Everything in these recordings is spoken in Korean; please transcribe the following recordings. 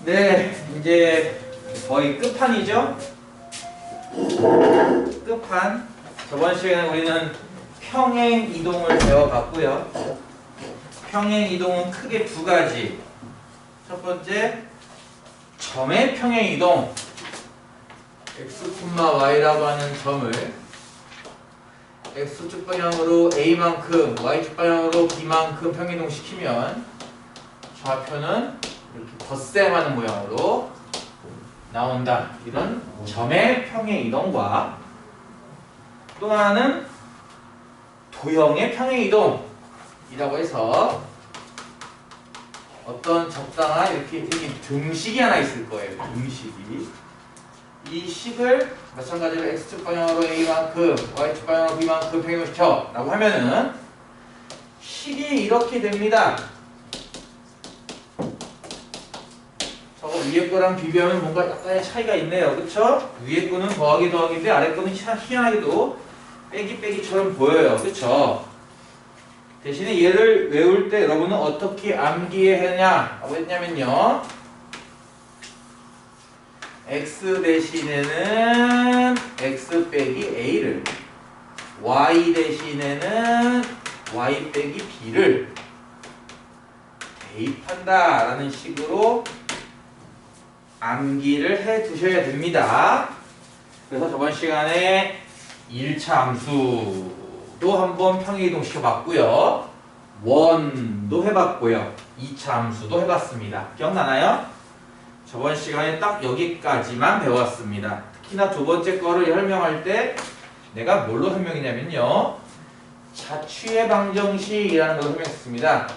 네, 이제 거의 끝판이죠? 끝판. 저번 시간에 우리는 평행 이동을 배워봤고요. 평행 이동은 크게 두 가지. 첫 번째, 점의 평행 이동. x, y라고 하는 점을 x축 방향으로 a만큼, y축 방향으로 b만큼 평행 이동시키면 좌표는 이렇게 덧셈하는 모양으로 나온다. 이런 점의 평행 이동과 또 하나는 도형의 평행 이동이라고 해서 어떤 적당한 이렇게 생긴 등식이 하나 있을 거예요. 등식이. 이 식을 마찬가지로 x축 방향으로 a만큼, y축 방향으로 b만큼 평행시켜 라고 하면은 식이 이렇게 됩니다. 저거 위에 거랑 비교하면 뭔가 약간의 차이가 있네요. 그쵸? 위에 거는 더하기 더하기인데 아래 거는 희한하게도 빼기 빼기처럼 보여요. 그쵸? 대신에 얘를 외울 때 여러분은 어떻게 암기해야 했냐면요. x 대신에는 x 빼기 a를, y 대신에는 y 빼기 b를 대입한다 라는 식으로 암기를 해 두셔야 됩니다. 그래서 저번 시간에 1차 함수도 한번 평행이동 시켜봤고요. 원도 해봤고요. 2차 함수도 해봤습니다. 기억나나요? 저번 시간에 딱 여기까지만 배웠습니다. 특히나 두 번째 거를 설명할 때 내가 뭘로 설명했냐면요. 자취의 방정식이라는 걸 설명했습니다.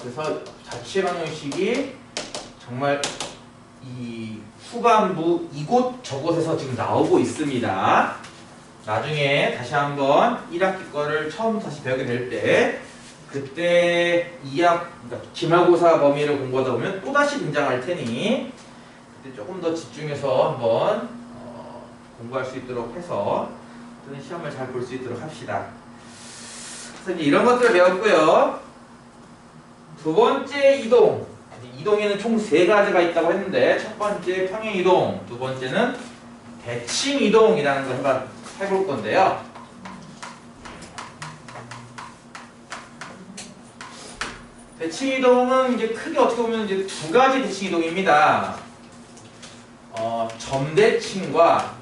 그래서 자취의 방정식이 정말 이 후반부 이곳 저곳에서 지금 나오고 있습니다. 나중에 다시 한번 1학기 거를 처음 다시 배우게 될 때 그때 그러니까 기말고사 범위를 공부하다 보면 또다시 등장할 테니 그때 조금 더 집중해서 한번 공부할 수 있도록 해서 또는 시험을 잘 볼 수 있도록 합시다. 그래서 이제 이런 것들을 배웠고요. 두 번째 이동. 이동에는 총 세 가지가 있다고 했는데 첫 번째 평행 이동, 두 번째는 대칭 이동이라는 걸 해볼 건데요. 대칭 이동은 이제 크게 어떻게 보면 이제 두 가지 대칭 이동입니다. 점대칭과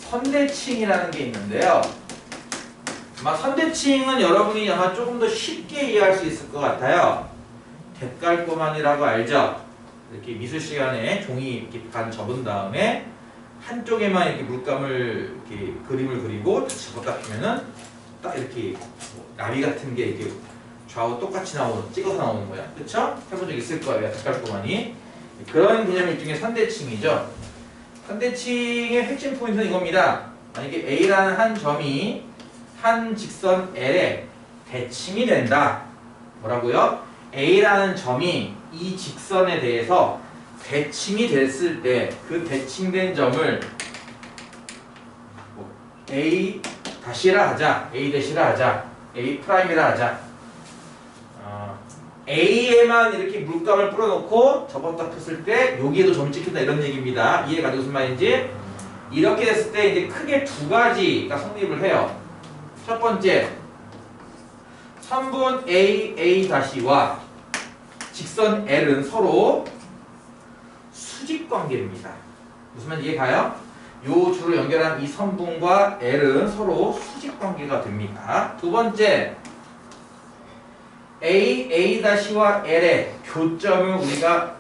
선대칭이라는 게 있는데요. 아마 선대칭은 여러분이 아마 조금 더 쉽게 이해할 수 있을 것 같아요. 대깔꼬마니라고 알죠? 이렇게 미술 시간에 종이 이렇게 반 접은 다음에 한쪽에만 이렇게 물감을 이렇게 그림을 그리고 접었다 피면은 딱 이렇게 나비 같은 게 이렇게 좌우 똑같이 찍어서 나오는 거야. 그쵸? 해본 적 있을 거예요. 대깔꼬마니. 그런 개념 일종의 선대칭이죠. 선대칭의 핵심 포인트는 이겁니다. 만약에 A라는 한 점이 한 직선 L에 대칭이 된다. 뭐라고요? A라는 점이 이 직선에 대해서 대칭이 됐을 때 그 대칭된 점을 A 다시라 하자, A 대시라 하자, A 프라임이라 하자. A에만 이렇게 물감을 뿌려놓고 접었다 폈을 때 여기에도 점이 찍힌다 이런 얘기입니다. 이해가 무슨 말인지? 이렇게 됐을 때 이제 크게 두 가지가 성립을 해요. 첫 번째, 선분 A,A'와 직선 L은 서로 수직관계입니다. 무슨 말인지 이해 가요? 요 줄을 연결한 이 선분과 L은 서로 수직관계가 됩니다. 두 번째, A,A'와 L의 교점을 우리가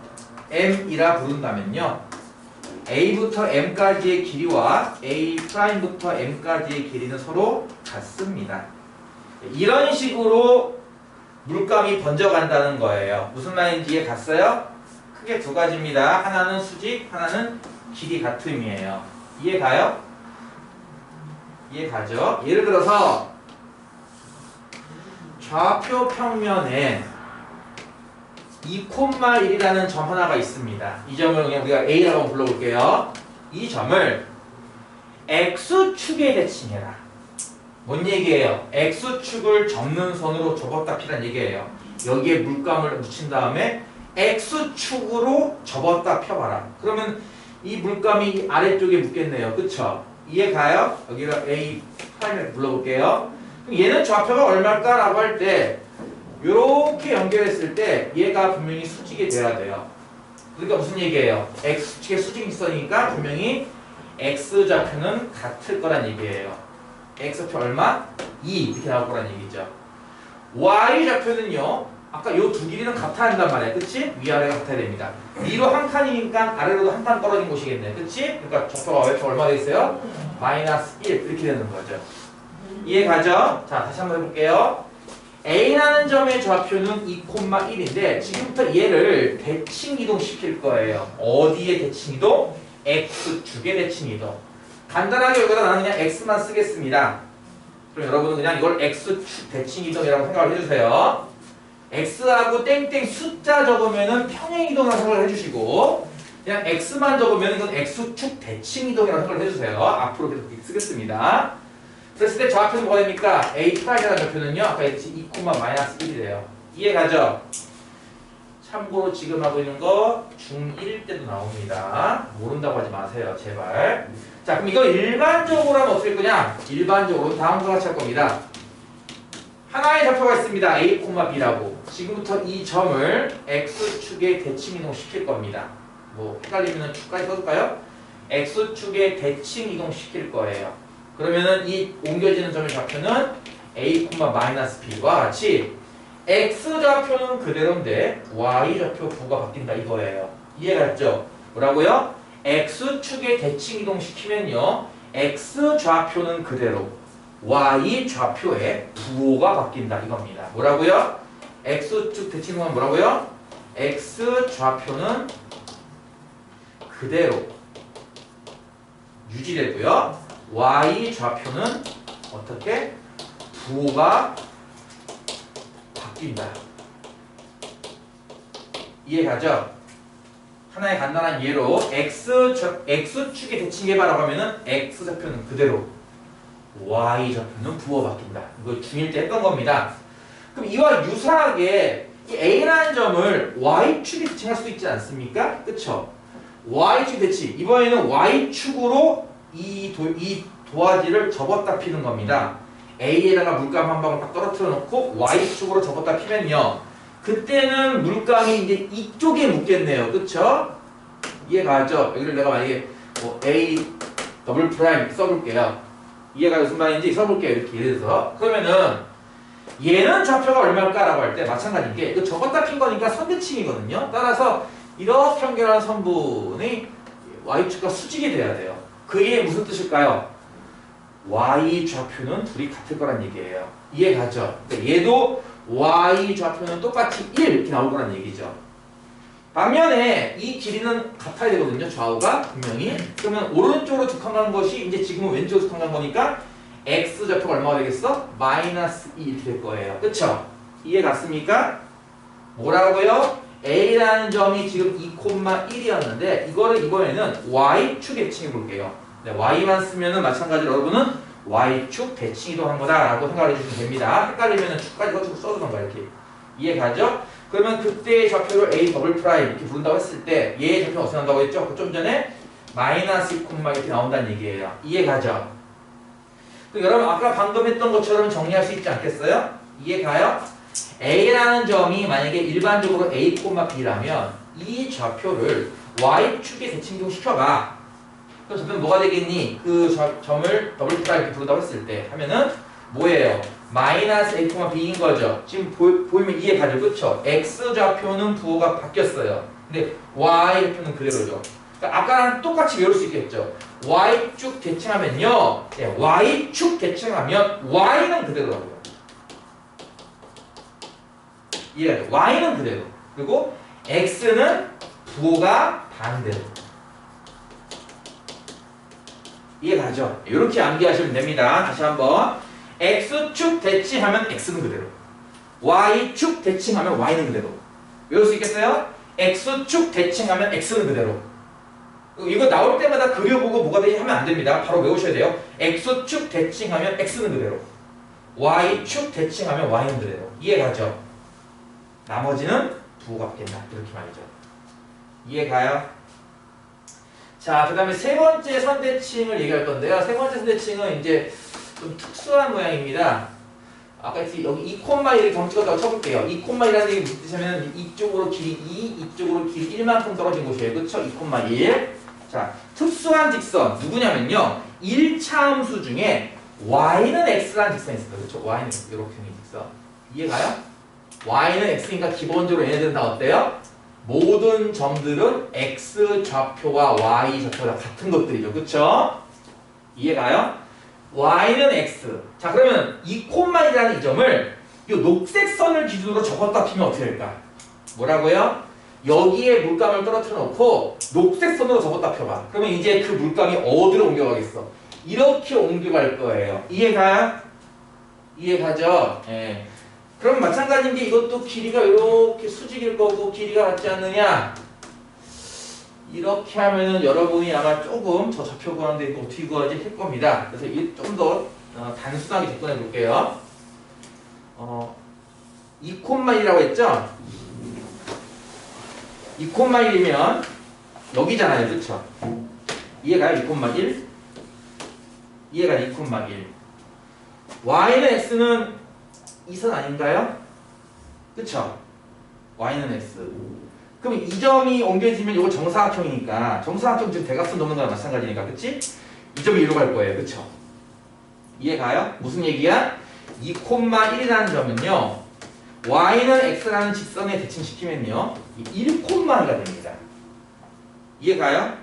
M이라 부른다면요. A부터 M까지의 길이와 A'부터 M까지의 길이는 서로 같습니다. 이런 식으로 물감이 번져간다는 거예요. 무슨 말인지 이해 갔어요? 크게 두 가지입니다. 하나는 수직, 하나는 길이 같음이에요. 이해 가요? 이해 가죠? 예를 들어서 좌표 평면에 2,1이라는 점 하나가 있습니다. 이 점을 그냥 우리가 A라고 불러볼게요. 이 점을 X축에 대칭해라. 뭔 얘기예요? X축을 접는 선으로 접었다 피란 얘기예요. 여기에 물감을 묻힌 다음에 X축으로 접었다 펴봐라. 그러면 이 물감이 아래쪽에 묻겠네요. 그쵸? 이해 가요? 여기가 A 프라임에 불러볼게요. 그럼 얘는 좌표가 얼마일까라고 할 때 이렇게 연결했을 때 얘가 분명히 수직이 돼야 돼요. 그러니까 무슨 얘기예요? X축의 수직일선이니까 분명히 X좌표는 같을 거란 얘기예요. X좌표 얼마? 2 이렇게 나올 거란 얘기죠. Y좌표는요. 아까 이 두 길이는 같아야 한단 말이야. 그치? 위아래가 같아야 됩니다. 위로 한 칸이니까 아래로도 한 칸 떨어진 곳이겠네. 그치? 그러니까 좌표가 Y좌표 얼마 돼 있어요? 마이너스 1 이렇게 되는 거죠. 이해 가죠? 자, 다시 한번 해볼게요. A라는 점의 좌표는 2,1인데 지금부터 얘를 대칭 이동시킬 거예요. 어디에 대칭 이동? X축의 대칭 이동. 간단하게 여기다 나는 그냥 X만 쓰겠습니다. 그럼 여러분은 그냥 이걸 X축 대칭 이동이라고 생각을 해주세요. X하고 땡땡 숫자 적으면은 평행 이동이라고 생각을 해주시고 그냥 X만 적으면 이건 X축 대칭 이동이라고 생각을 해주세요. 앞으로 계속 쓰겠습니다. 그랬을 때 좌표는 뭐가 됩니까? A'이라는 좌표는요. 아까 했지 2,-1이 돼요. 이해 가죠? 참고로 지금 하고 있는 거 중1 때도 나옵니다. 모른다고 하지 마세요. 제발. 자, 그럼 이거 일반적으로 하면 어떻게 할 거냐? 일반적으로 다음과 같이 할 겁니다. 하나의 좌표가 있습니다. A, B라고. 지금부터 이 점을 X축에 대칭 이동시킬 겁니다. 뭐 헷갈리면 축까지 써줄까요? X축에 대칭 이동시킬 거예요. 그러면은 이 옮겨지는 점의 좌표는 A,-B와 같이 X좌표는 그대로인데 Y좌표 부호가 바뀐다 이거예요. 이해갔죠? 뭐라고요? X축에 대칭 이동시키면요. X좌표는 그대로 Y좌표의 부호가 바뀐다 이겁니다. 뭐라고요? X축 대칭 이동은 뭐라고요? X좌표는 그대로 유지되고요. Y좌표는 어떻게? 부호가 바뀐다. 이해가죠? 하나의 간단한 예로 X축의 대칭해봐라고 하면은 X좌표는 그대로 Y좌표는 부호가 바뀐다. 이거 중1 때 했던 겁니다. 그럼 이와 유사하게 이 A라는 점을 Y축에 대칭할 수도 있지 않습니까? 그쵸? Y축 대칭. 이번에는 Y축으로 이 도화지를 접었다 피는 겁니다. A에다가 물감 한 방울 딱 떨어뜨려 놓고 Y축으로 접었다 피면요. 그때는 물감이 이제 이쪽에 묻겠네요. 그쵸? 이해가죠? 여기를 내가 만약에 뭐 A 더블 프라임 써볼게요. 이해가 무슨 말인지 써볼게요. 이렇게 예를 들어서. 그러면은 얘는 좌표가 얼마일까라고 할 때 마찬가지인 게 이거 접었다 핀 거니까 선대칭이거든요. 따라서 이렇게 연결한 선분이 Y축과 수직이 돼야 돼요. 그게 무슨 뜻일까요? Y좌표는 둘이 같을 거란 얘기예요. 이해가죠? 그러니까 얘도 Y좌표는 똑같이 1 이렇게 나올 거란 얘기죠. 반면에 이 길이는 같아야 되거든요. 좌우가 분명히. 그러면 오른쪽으로 두 칸 가는 것이 이제 지금은 왼쪽으로 두 칸 간 거니까 X좌표가 얼마가 되겠어? 마이너스 2 이렇게 될 거예요. 그쵸? 이해 갔습니까? 뭐라고요? A라는 점이 지금 2,1이었는데 이거를 이번에는 Y축에 대칭해 볼게요. 네, Y만 쓰면은 마찬가지로 여러분은 Y축 대칭 이동한 거다라고 생각해 주시면 됩니다. 헷갈리면은 축까지 써주던가 이렇게. 이해 가죠? 그러면 그때의 좌표를 A 더블 프라임 이렇게 부른다고 했을 때 얘의 좌표는 어떻게 나온다고 했죠? 그 좀 전에 마이너스 2, 이렇게 나온다는 얘기예요. 이해 가죠? 여러분 아까 방금 했던 것처럼 정리할 수 있지 않겠어요? 이해 가요? A라는 점이 만약에 일반적으로 A, B라면 이 좌표를 Y축에 대칭 이동시켜봐. 그럼 좌표는 뭐가 되겠니? 그 점을 더블 프라임 이렇게 부른다고 했을 때 하면은 뭐예요? 마이너스 A, B인 거죠. 지금 보이면 이해 가죠? 그쵸? X좌표는 부호가 바뀌었어요. 근데 Y좌표는 그대로죠. 그러니까 아까랑 똑같이 외울 수 있겠죠? Y축 대칭하면요. 네, Y축 대칭하면 Y는 그대로라고요. 이해가죠? Y는 그대로. 그리고 X는 부호가 반대로. 이해가죠? 이렇게 암기하시면 됩니다. 다시 한번. X축 대칭하면 X는 그대로. Y축 대칭하면 Y는 그대로. 외울 수 있겠어요? X축 대칭하면 X는 그대로. 이거 나올 때마다 그려보고 뭐가 되지 하면 안 됩니다. 바로 외우셔야 돼요. X축 대칭하면 X는 그대로. y축 대칭하면 y는 그대로. 이해가죠? 나머지는 부호가 바뀐다. 이렇게 말이죠. 이해가요? 자, 그 다음에 세 번째 선대칭을 얘기할 건데요. 세 번째 선대칭은 이제 좀 특수한 모양입니다. 아까 여기 2,1을 점 찍었다고 쳐볼게요. 2,1이라는 얘기 무슨 뜻이냐면 이쪽으로 길이 2, 이쪽으로 길이 1만큼 떨어진 곳이에요. 그쵸? 2,1. 자, 특수한 직선 누구냐면요. 1차 함수 중에 y는 x라는 직선이 있어요. 그쵸? y는 이렇게 생긴 직선. 이해가요? y는 x니까 기본적으로 얘네들은 다 어때요? 모든 점들은 x 좌표와 y 좌표가 같은 것들이죠. 그쵸? 이해가요? y는 x. 자, 그러면 2,1이라는 이 점을 이 녹색 선을 기준으로 접었다 피면 어떻게 될까? 뭐라고요? 여기에 물감을 떨어뜨려 놓고 녹색 선으로 접었다 펴봐. 그러면 이제 그 물감이 어디로 옮겨가겠어? 이렇게 옮겨갈 거예요. 이해가요? 이해가죠? 예. 그럼 마찬가지인 게 이것도 길이가 이렇게 수직일 거고 길이가 같지 않느냐? 이렇게 하면은 여러분이 아마 조금 저 좌표 구하는데 이거 어떻게 구하지 할 겁니다. 그래서 좀 더 단순하게 접근해 볼게요. 2,1이라고 했죠? 2,1이면 여기잖아요. 그쵸? 이해가요? 2,1? 이해가 2,1. y는 x는 이 선 아닌가요? 그쵸? y는 x. 그럼 이 점이 옮겨지면 이거 정사각형이니까 정사각형 지금 대각선 돕는 거랑 마찬가지니까 그치? 이 점이 이리로 갈 거예요. 그쵸? 이해가요? 무슨 얘기야? 2,1이라는 점은요 y는 x라는 직선에 대칭시키면요 1,2가 됩니다. 이해가요?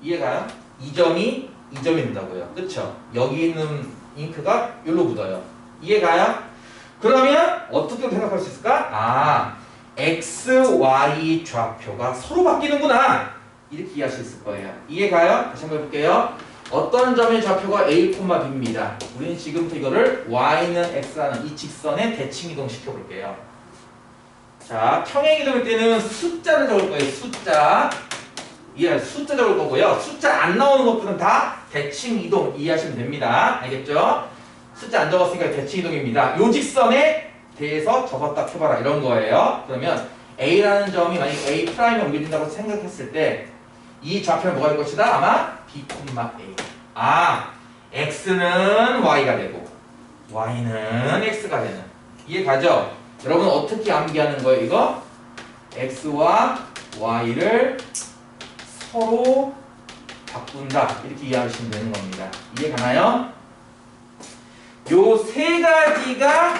이해가요? 이 점이 된다고요. 그쵸? 여기 있는 잉크가 여기로 묻어요. 이해가요? 그러면 어떻게 생각할 수 있을까? 아, x, y 좌표가 서로 바뀌는구나. 이렇게 이해할 수 있을 거예요. 이해가요? 다시 한번 해볼게요. 어떤 점의 좌표가 a, b입니다. 우리는 지금부터 이거를 y는 x라는 이 직선에 대칭 이동시켜 볼게요. 자, 평행 이동일 때는 숫자를 적을 거예요. 숫자. 숫자 적을 거고요. 숫자 안 나오는 것들은 다 대칭 이동 이해하시면 됩니다. 알겠죠? 숫자 안 적었으니까 대칭 이동입니다. 요 직선에 대해서 접었다 펴봐라 이런 거예요. 그러면 A라는 점이 만약 A'에 옮겨진다고 생각했을 때 이 좌표는 뭐가 될 것이다? 아마 B, A. 아, X는 Y가 되고 Y는 X가 되는. 이해가죠? 여러분 어떻게 암기하는 거예요 이거? X와 Y를 서로 바꾼다. 이렇게 이해하시면 되는 겁니다. 이해가나요? 요 세 가지가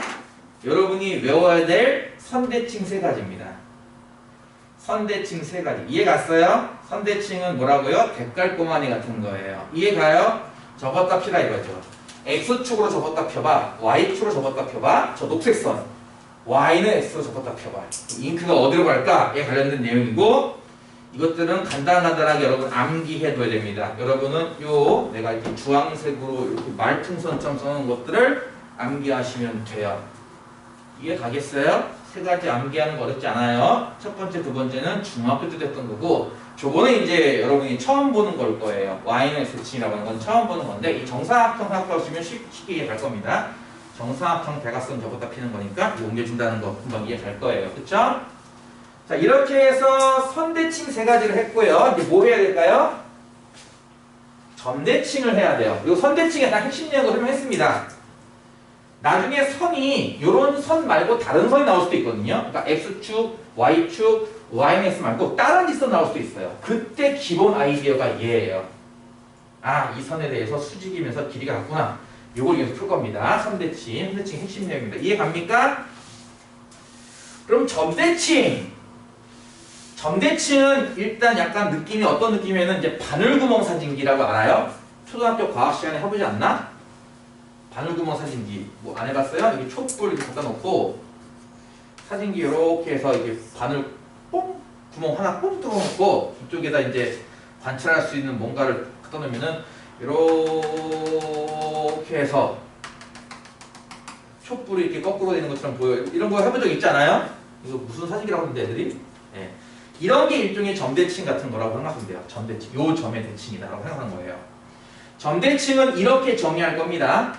여러분이 외워야 될 선대칭 세 가지입니다. 선대칭 세 가지. 이해 갔어요? 선대칭은 뭐라고요? 대깔꼬마니 같은 거예요. 이해가요? 접었다 펴라 이거죠. X축으로 접었다 펴봐. Y축으로 접었다 펴봐. 저 녹색 선. Y는 X로 접었다 펴봐. 잉크가 어디로 갈까? 에 관련된 내용이고 이것들은 간단하게 여러분 암기해둬야 됩니다. 여러분은 내가 이렇게 주황색으로 이렇게 말풍선처럼 써놓은 것들을 암기하시면 돼요. 이해 가겠어요? 세 가지 암기하는 거 어렵지 않아요. 첫 번째, 두 번째는 중학교 때 됐던 거고 저거는 이제 여러분이 처음 보는 걸 거예요. y는 x칭이라고 하는 건 처음 보는 건데 이 정사각형 생각하시면 쉽게 이해갈 겁니다. 정사각형 대각선 접었다 피는 거니까 옮겨준다는 거 금방 이해갈 거예요. 그쵸? 자, 이렇게 해서 선대칭 세 가지를 했고요. 이제 뭐 해야 될까요? 점대칭을 해야 돼요. 이 선대칭의 딱 핵심 내용을 설명했습니다. 나중에 선이 이런 선 말고 다른 선이 나올 수도 있거든요. 그러니까 x축, y축, yx 말고 다른 직선 나올 수도 있어요. 그때 기본 아이디어가 얘예요. 아, 이 선에 대해서 수직이면서 길이가 같구나. 요걸 이해서 풀 겁니다. 선대칭 핵심 내용입니다. 이해 갑니까? 그럼 점대칭. 점대칭은 일단 약간 느낌이 어떤 느낌이냐면 이제 바늘구멍 사진기라고 알아요? 초등학교 과학 시간에 해보지 않나? 바늘구멍 사진기 뭐 안 해봤어요? 여기 촛불 이렇게 갖다 놓고 사진기 이렇게 해서 이게 바늘 구멍 하나 뻥 뚫어놓고 이쪽에다 이제 관찰할 수 있는 뭔가를 갖다 놓으면은 이렇게 해서 촛불이 이렇게 거꾸로 되는 것처럼 보여요. 이런 거 해본 적 있잖아요? 이거 무슨 사진기라고 하는데 애들이? 네. 이런 게 일종의 점대칭 같은 거라고 생각하면 돼요. 점대칭. 요 점의 대칭이다라고 생각하는 거예요. 점대칭은 이렇게 정의할 겁니다.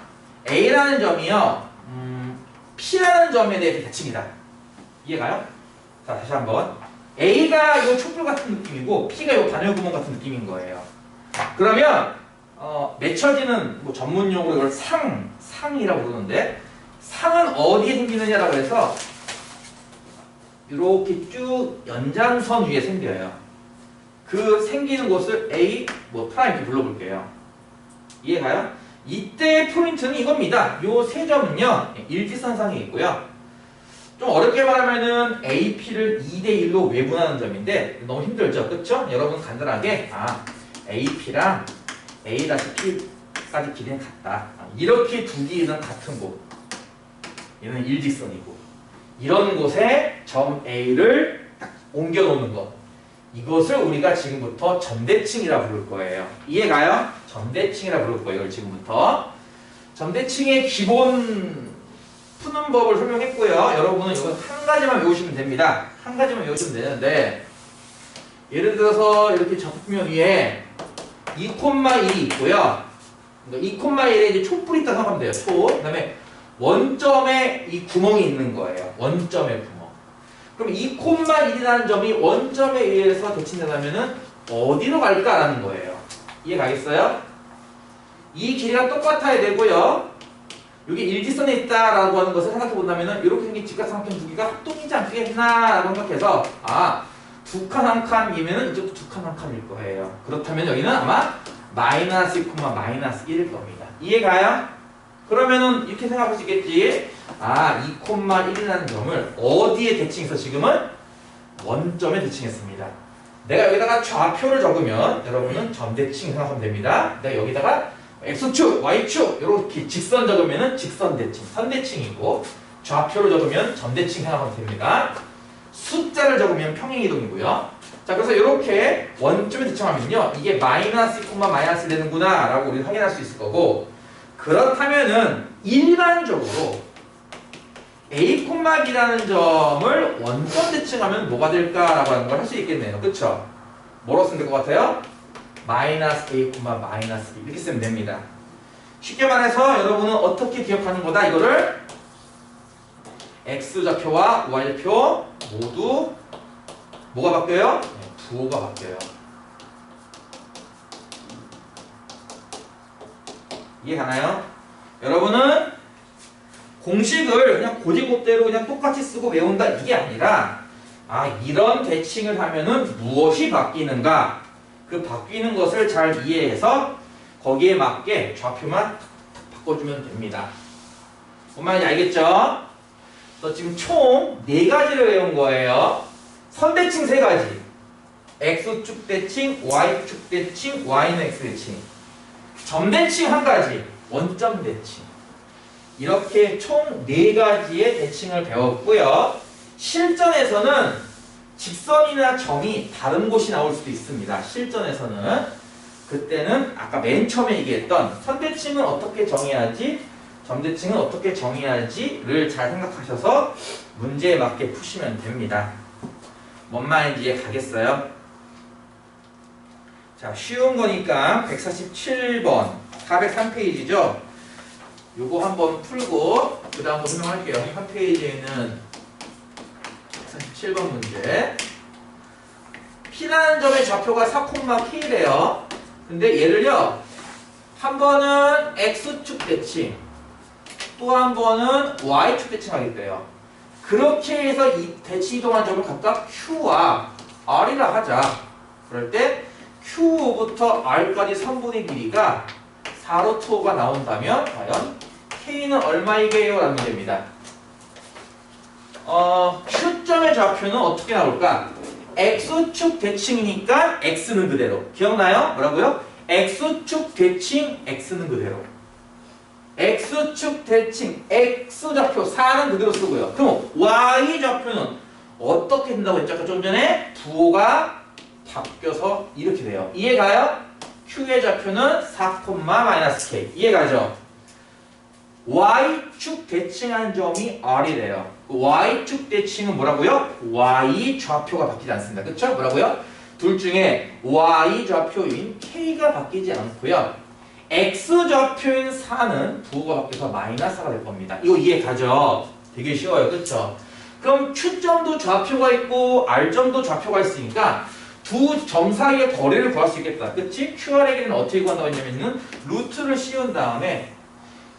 A라는 점이요. P라는 점에 대해서 대칭이다. 이해가요? 자, 다시 한번. A가 이 촛불 같은 느낌이고 P가 이 바늘 구멍 같은 느낌인 거예요. 그러면 맺혀지는 뭐 전문 용어로 이걸 상이라고 부르는데 상은 어디에 생기느냐라고 해서 이렇게 쭉 연장선 위에 생겨요. 그 생기는 곳을 A 뭐 프라임 이렇게 불러볼게요. 이해가요? 이때 포인트는 이겁니다. 요 세 점은요 일직선상에 있고요. 좀 어렵게 말하면은 AP를 2대1로 외분하는 점인데 너무 힘들죠, 그렇죠? 여러분 간단하게 AP랑 A-P까지 길이는 같다. 이렇게 두 길이는 같은 곳. 얘는 일직선이고 이런 곳에 점 A를 딱 옮겨 놓는 것. 이것을 우리가 지금부터 점대칭이라 부를 거예요. 이해가요? 점대칭이라 부를 거예요. 이걸 지금부터. 점대칭의 기본 푸는 법을 설명했고요. 여러분은 이거 한 가지만 외우시면 됩니다. 한 가지만 외우시면 되는데 예를 들어서 이렇게 접면 위에 2,1이 있고요. 그러니까 2,1에 이제 촛불이 있다고 생각하면 돼요. 그 다음에 원점에 이 구멍이 있는 거예요. 원점의 구멍. 그럼 2,1이라는 점이 원점에 의해서 대칭된다면은 어디로 갈까라는 거예요. 이해 가겠어요? 이 길이가 똑같아야 되고요. 여기 일직선에 있다라고 하는 것을 생각해 본다면은 이렇게 생긴 직각삼각형 두 개가 합동이지 않겠나라고 생각해서 두 칸 한 칸이면은 이쪽도 두 칸 한 칸일 거예요. 그렇다면 여기는 아마 마이너스 1, 마이너스 1일 겁니다. 이해가요? 그러면은 이렇게 생각할 수 있겠지. 2,1이라는 점을 어디에 대칭해서 지금은 원점에 대칭했습니다. 내가 여기다가 좌표를 적으면 여러분은 점대칭 생각하면 됩니다. 내가 여기다가 X축, Y축 이렇게 직선 적으면 직선 대칭, 선대칭이고 좌표를 적으면 점대칭 생각하면 됩니다. 숫자를 적으면 평행이동이고요. 자, 그래서 이렇게 원점에 대칭하면요. 이게 마이너스 2, 마이너스 1 되는구나 라고 우리 확인할 수 있을 거고 그렇다면은 일반적으로 A, B라는 점을 원점 대칭하면 뭐가 될까라고 하는 걸 할 수 있겠네요. 그쵸? 뭐로 쓰면 될 것 같아요? 마이너스 A, 마이너스 B 이렇게 쓰면 됩니다. 쉽게 말해서 여러분은 어떻게 기억하는 거다? 이거를 X좌표와 Y좌표 모두 뭐가 바뀌어요? 부호가 바뀌어요. 이해 가나요? 여러분은 공식을 그냥 고지고대로 그냥 똑같이 쓰고 외운다 이게 아니라 이런 대칭을 하면은 무엇이 바뀌는가 그 바뀌는 것을 잘 이해해서 거기에 맞게 좌표만 바꿔주면 됩니다. 뭔 말인지 알겠죠? 그래서 지금 총 4가지를 외운 거예요. 선대칭 3가지. X축 대칭, Y축 대칭, Y는 X 대칭. 점대칭 1가지. 원점 대칭. 이렇게 총 4가지의 대칭을 배웠고요. 실전에서는 직선이나 점이 다른 곳이 나올 수도 있습니다. 실전에서는 그때는 아까 맨 처음에 얘기했던 선대칭은 어떻게 정해야지 점대칭은 어떻게 정해야지를 잘 생각하셔서 문제에 맞게 푸시면 됩니다. 뭔 말인지 이해 가겠어요? 자, 쉬운 거니까 147번 403페이지죠? 요거 한번 풀고 그 다음 설명할게요. 한 페이지에 있는 147번 문제. P라는 점의 좌표가 4,K래요. 근데 얘를요 한 번은 X축 대칭 또 한 번은 Y축 대칭하겠대요. 그렇게 해서 이 대칭 이동한 점을 각각 Q와 R이라 하자. 그럴 때 Q부터 R까지 3분의 길이가 4루트5가 나온다면 과연 K는 얼마이게요? 라는 문제입니다. Q점의 좌표는 어떻게 나올까? X축 대칭이니까 X는 그대로. 기억나요? 뭐라고요? X축 대칭 X는 그대로. X축 대칭 X좌표 4는 그대로 쓰고요. 그럼 Y좌표는 어떻게 된다고 했죠? 아까 좀 전에 부호가 바뀌어서 이렇게 돼요. 이해가요? Q의 좌표는 4,-K. 이해가죠? Y축 대칭한 점이 R이래요. Y축 대칭은 뭐라고요? Y 좌표가 바뀌지 않습니다. 그쵸? 뭐라고요? 둘 중에 Y 좌표인 K가 바뀌지 않고요. X 좌표인 4는 부호가 바뀌어서 -4가 될 겁니다. 이거 이해 가죠? 되게 쉬워요. 그쵸? 그럼 Q점도 좌표가 있고 R점도 좌표가 있으니까 두 점 사이의 거리를 구할 수 있겠다. 그치? QR의 길이는 어떻게 구한다고 했냐면은 루트를 씌운 다음에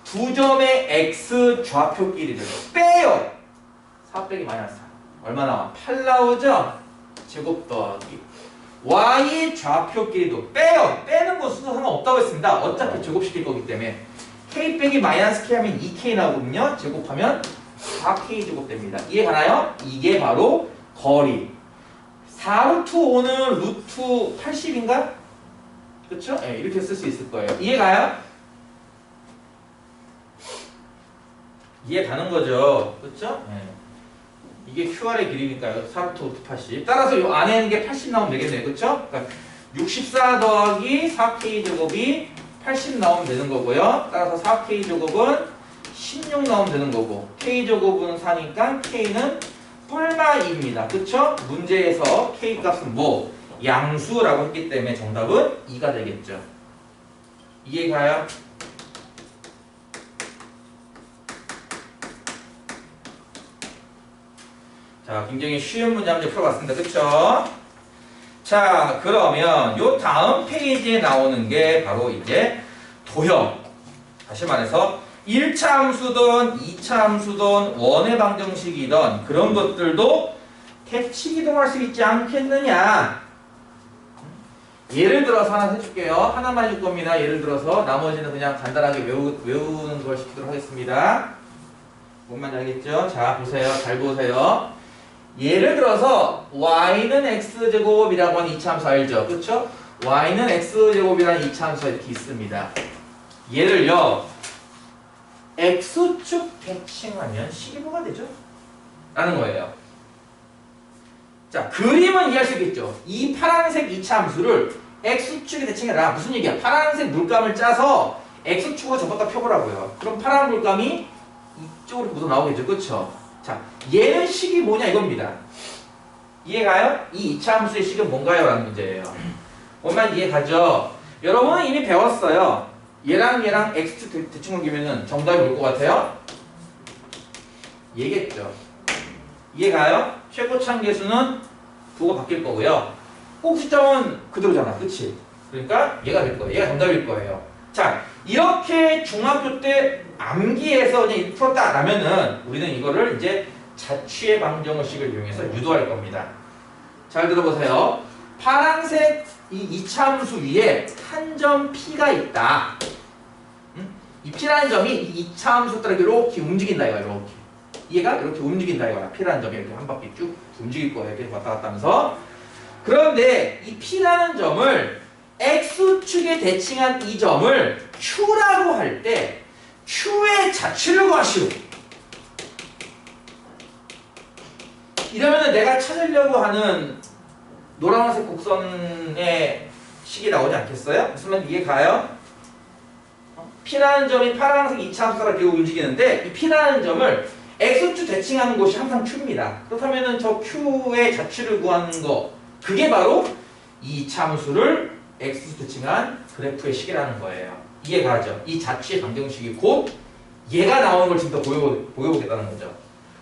두 점의 X 좌표 길이를 빼요. 4 빼기 마이너스 4. 얼마 나와? 8 나오죠? 제곱 더하기 Y 좌표 길이도 빼요. 빼는 건 순서 상관없다고 했습니다. 어차피 제곱시킬 거기 때문에 K 빼기 마이너스 K 하면 2K 나오거든요. 제곱하면 4K 제곱 됩니다. 이해 가나요? 이게 바로 거리. 4루트 5는 루트 80인가? 그쵸? 네, 이렇게 쓸 수 있을 거예요. 이해 가요? 이해 가는 거죠. 그쵸? 네. 이게 QR의 길이니까요. 4루트 5 80. 따라서 이 안에 있는 게 80 나오면 되겠네요. 그쵸? 그러니까 64 더하기 4K 제곱이 80 나오면 되는 거고요. 따라서 4K 제곱은 16 나오면 되는 거고 K 제곱은 4니까 K는 뿔마 2입니다. 그쵸? 문제에서 K 값은 뭐? 양수라고 했기 때문에 정답은 2가 되겠죠. 이해가요? 자, 굉장히 쉬운 문제 한번 풀어봤습니다. 그쵸? 자, 그러면 요 다음 페이지에 나오는 게 바로 이제 도형. 다시 말해서 1차 함수든 2차 함수든 원의 방정식이든 그런 것들도 대칭 이동할 수 있지 않겠느냐. 예를 들어서 하나 해줄게요. 하나만 해줄 겁니다. 예를 들어서 나머지는 그냥 간단하게 외우는 걸 시키도록 하겠습니다. 뭔 말인지 알겠죠? 자, 보세요. 잘 보세요. 예를 들어서 y는 x제곱이라고 하는 2차 함수 알죠? 그쵸? y는 x제곱이라는 2차 함수가 이렇게 있습니다. 얘를요 x축 대칭하면 12가 되죠? 라는 거예요. 자, 그림은 이해할 수 있겠죠? 이 파란색 2차 함수를 x축에 대칭해라. 무슨 얘기야? 파란색 물감을 짜서 x축으로 접었다 펴보라고요. 그럼 파란 물감이 이쪽으로 묻어 나오겠죠? 그쵸? 자, 얘는 식이 뭐냐 이겁니다. 이해가요? 이 2차 함수의 식은 뭔가요? 라는 문제예요. 뭔말 이해가죠? 여러분은 이미 배웠어요. 얘랑 x축 대칭 옮기면은 정답이 올 것 같아요? 얘겠죠. 이해가요? 최고참 계수는 부호가 바뀔 거고요. 꼭지점은 그대로잖아. 그치? 그러니까 얘가 될 거예요. 얘가 정답일 거예요. 자, 이렇게 중학교 때 암기해서 그냥 이렇게 풀었다라면은 우리는 이거를 이제 자취의 방정식을 이용해서 유도할 겁니다. 잘 들어보세요. 파란색 이 2차 함수 위에 한 점 P가 있다. 이 P라는 점이 이 2차 함수 따라 이렇게 움직인다 이거야. 이렇게. 얘가 이렇게 움직인다 이거야. P라는 점이 이렇게 한 바퀴 쭉 움직일 거예요. 이렇게 왔다 갔다 하면서. 그런데 이 P라는 점을 X축에 대칭한 이 점을 Q라고 할 때 Q의 자취를 구하시오. 이러면 내가 찾으려고 하는 노란색 곡선의 식이 나오지 않겠어요? 무슨 말인지 이해 가요? P라는 점이 파란색 2차 함수가 들고 움직이는데 이 P라는 점을 X축 대칭하는 곳이 항상 Q입니다. 그렇다면 저 Q의 자취를 구하는 거 그게 바로 2차 함수를 X축 대칭한 그래프의 식이라는 거예요. 이해가죠? 이 자취의 방정식이 곧 얘가 나오는 걸 지금 더 보여보겠다는 거죠.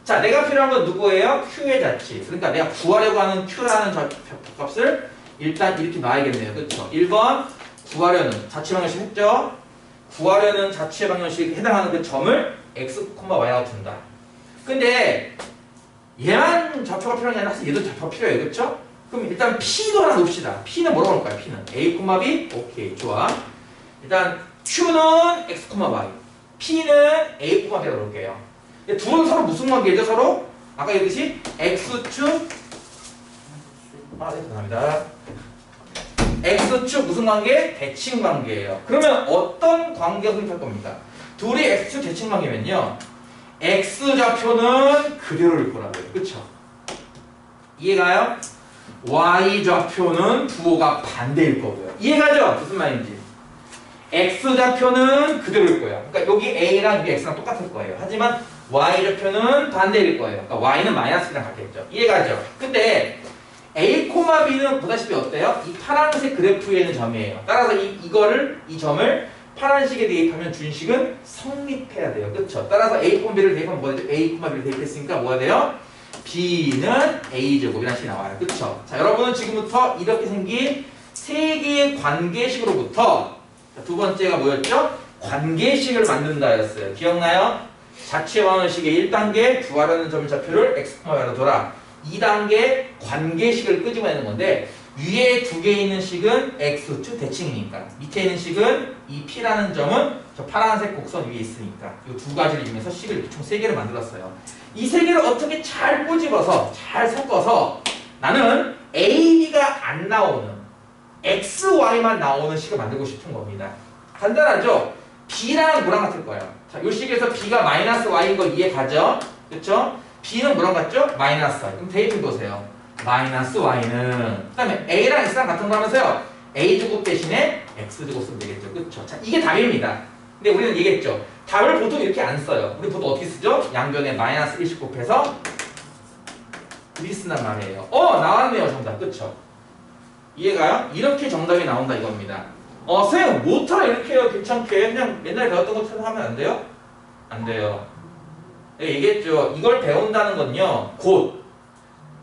자, 내가 필요한 건 누구예요? Q의 자취. 그러니까 내가 구하려고 하는 Q라는 값을 일단 이렇게 놔야겠네요. 그렇죠? 1번 구하려는 자취 방정식 했죠? 구하려는 자취의 방정식에 해당하는 그 점을 x, y라고 둔다. 근데 얘만 좌표가 필요한 게 아니라 사실 얘도 좌표가 필요해요. 그렇죠? 그럼 일단 P도 하나 놓읍시다. P는 뭐라고 할까요? P는 A, B? 오케이, 좋아. 일단 Q는 x, y, P는 A, B라고 놓을게요. 둘은 서로 무슨 관계죠? 서로? 아까 얘기했듯이 X축 죄송합니다. X축 무슨 관계? 대칭 관계예요. 그러면 어떤 관계가 성립할 겁니까? 둘이 X축 대칭 관계면요 X좌표는 그대로일 거라고요. 그쵸? 이해가요? Y좌표는 부호가 반대일 거고요. 이해가죠? 무슨 말인지. X좌표는 그대로일 거예요. 그러니까 여기 A랑 여기 X랑 똑같을 거예요. 하지만 Y좌표는 반대일 거예요. 그러니까 Y는 마이너스랑 같겠죠. 이해가죠? 근데 A, B는 보다시피 어때요? 이 파란색 그래프에 있는 점이에요. 따라서 이 점을 파란 식에 대입하면 준 식은 성립해야 돼요. 그쵸? 따라서 A, B를 대입하면 뭐가 되죠? A, B를 대입했으니까 뭐가 돼요? B는 A제곱이라는 식이 나와요. 그쵸? 자, 여러분은 지금부터 이렇게 생긴 세 개의 관계식으로부터 두 번째가 뭐였죠? 관계식을 만든다였어요. 기억나요? 자체 방정식의 1단계 부하라는 점좌표를 x, y로 둬라. 2단계 관계식을 끄집어내는 건데 위에 두 개 있는 식은 x축 대칭이니까 밑에 있는 식은 이 p라는 점은 저 파란색 곡선 위에 있으니까 이 두 가지를 이용해서 식을 이렇게 총 3개를 만들었어요. 이 3개를 어떻게 잘 꼬집어서 잘 섞어서 나는 a, b가 안 나오는 x, y만 나오는 식을 만들고 싶은 겁니다. 간단하죠? b랑 뭐랑 같을 거예요. 자, 이 식에서 b가 마이너스 y인 거 이해가죠? 그쵸? b는 뭐랑 같죠? 마이너스 y. 그럼 대입해보세요. 마이너스 y는 그 다음에 a랑 x랑 같은 거 하면서요. a제곱 대신에 x제곱 쓰면 되겠죠. 그쵸? 자, 이게 답입니다. 근데 우리는 얘기했죠. 답을 보통 이렇게 안 써요. 우리 보통 어떻게 쓰죠? 양변에 마이너스 1씩 곱해서 이렇게 쓴단 말이에요. 나왔네요. 정답. 그쵸? 이해가요? 이렇게 정답이 나온다 이겁니다. 선생님 못하라 이렇게 해요. 괜찮게 그냥 맨날 배웠던 것처럼 하면 안 돼요? 안 돼요. 얘기했죠. 이걸 배운다는 건요 곧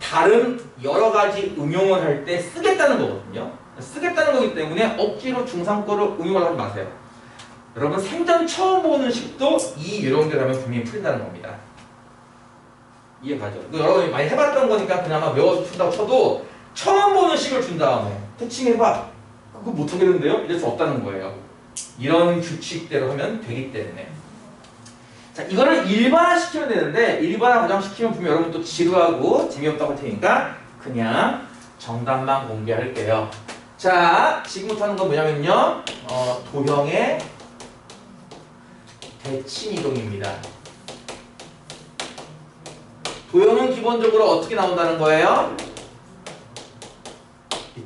다른 여러 가지 응용을 할 때 쓰겠다는 거거든요. 쓰겠다는 거기 때문에 억지로 중3 거를 응용을 하지 마세요. 여러분 생전 처음 보는 식도 이 요령대로 하면 분명히 풀린다는 겁니다. 이해가죠? 여러분이 많이 해봤던 거니까 그나마 외워서 푼다고 쳐도 처음 보는 식을 준 다음에 대칭해봐. 그거 못하겠는데요? 이럴 수 없다는 거예요. 이런 규칙대로 하면 되기 때문에. 자, 이거를 일반화시키면 되는데 일반화 과정시키면 분명 여러분 또 지루하고 재미없다고 할 테니까 그냥 정답만 공개할게요. 자, 지금부터 하는 건 뭐냐면요. 도형의 대칭이동입니다. 도형은 기본적으로 어떻게 나온다는 거예요?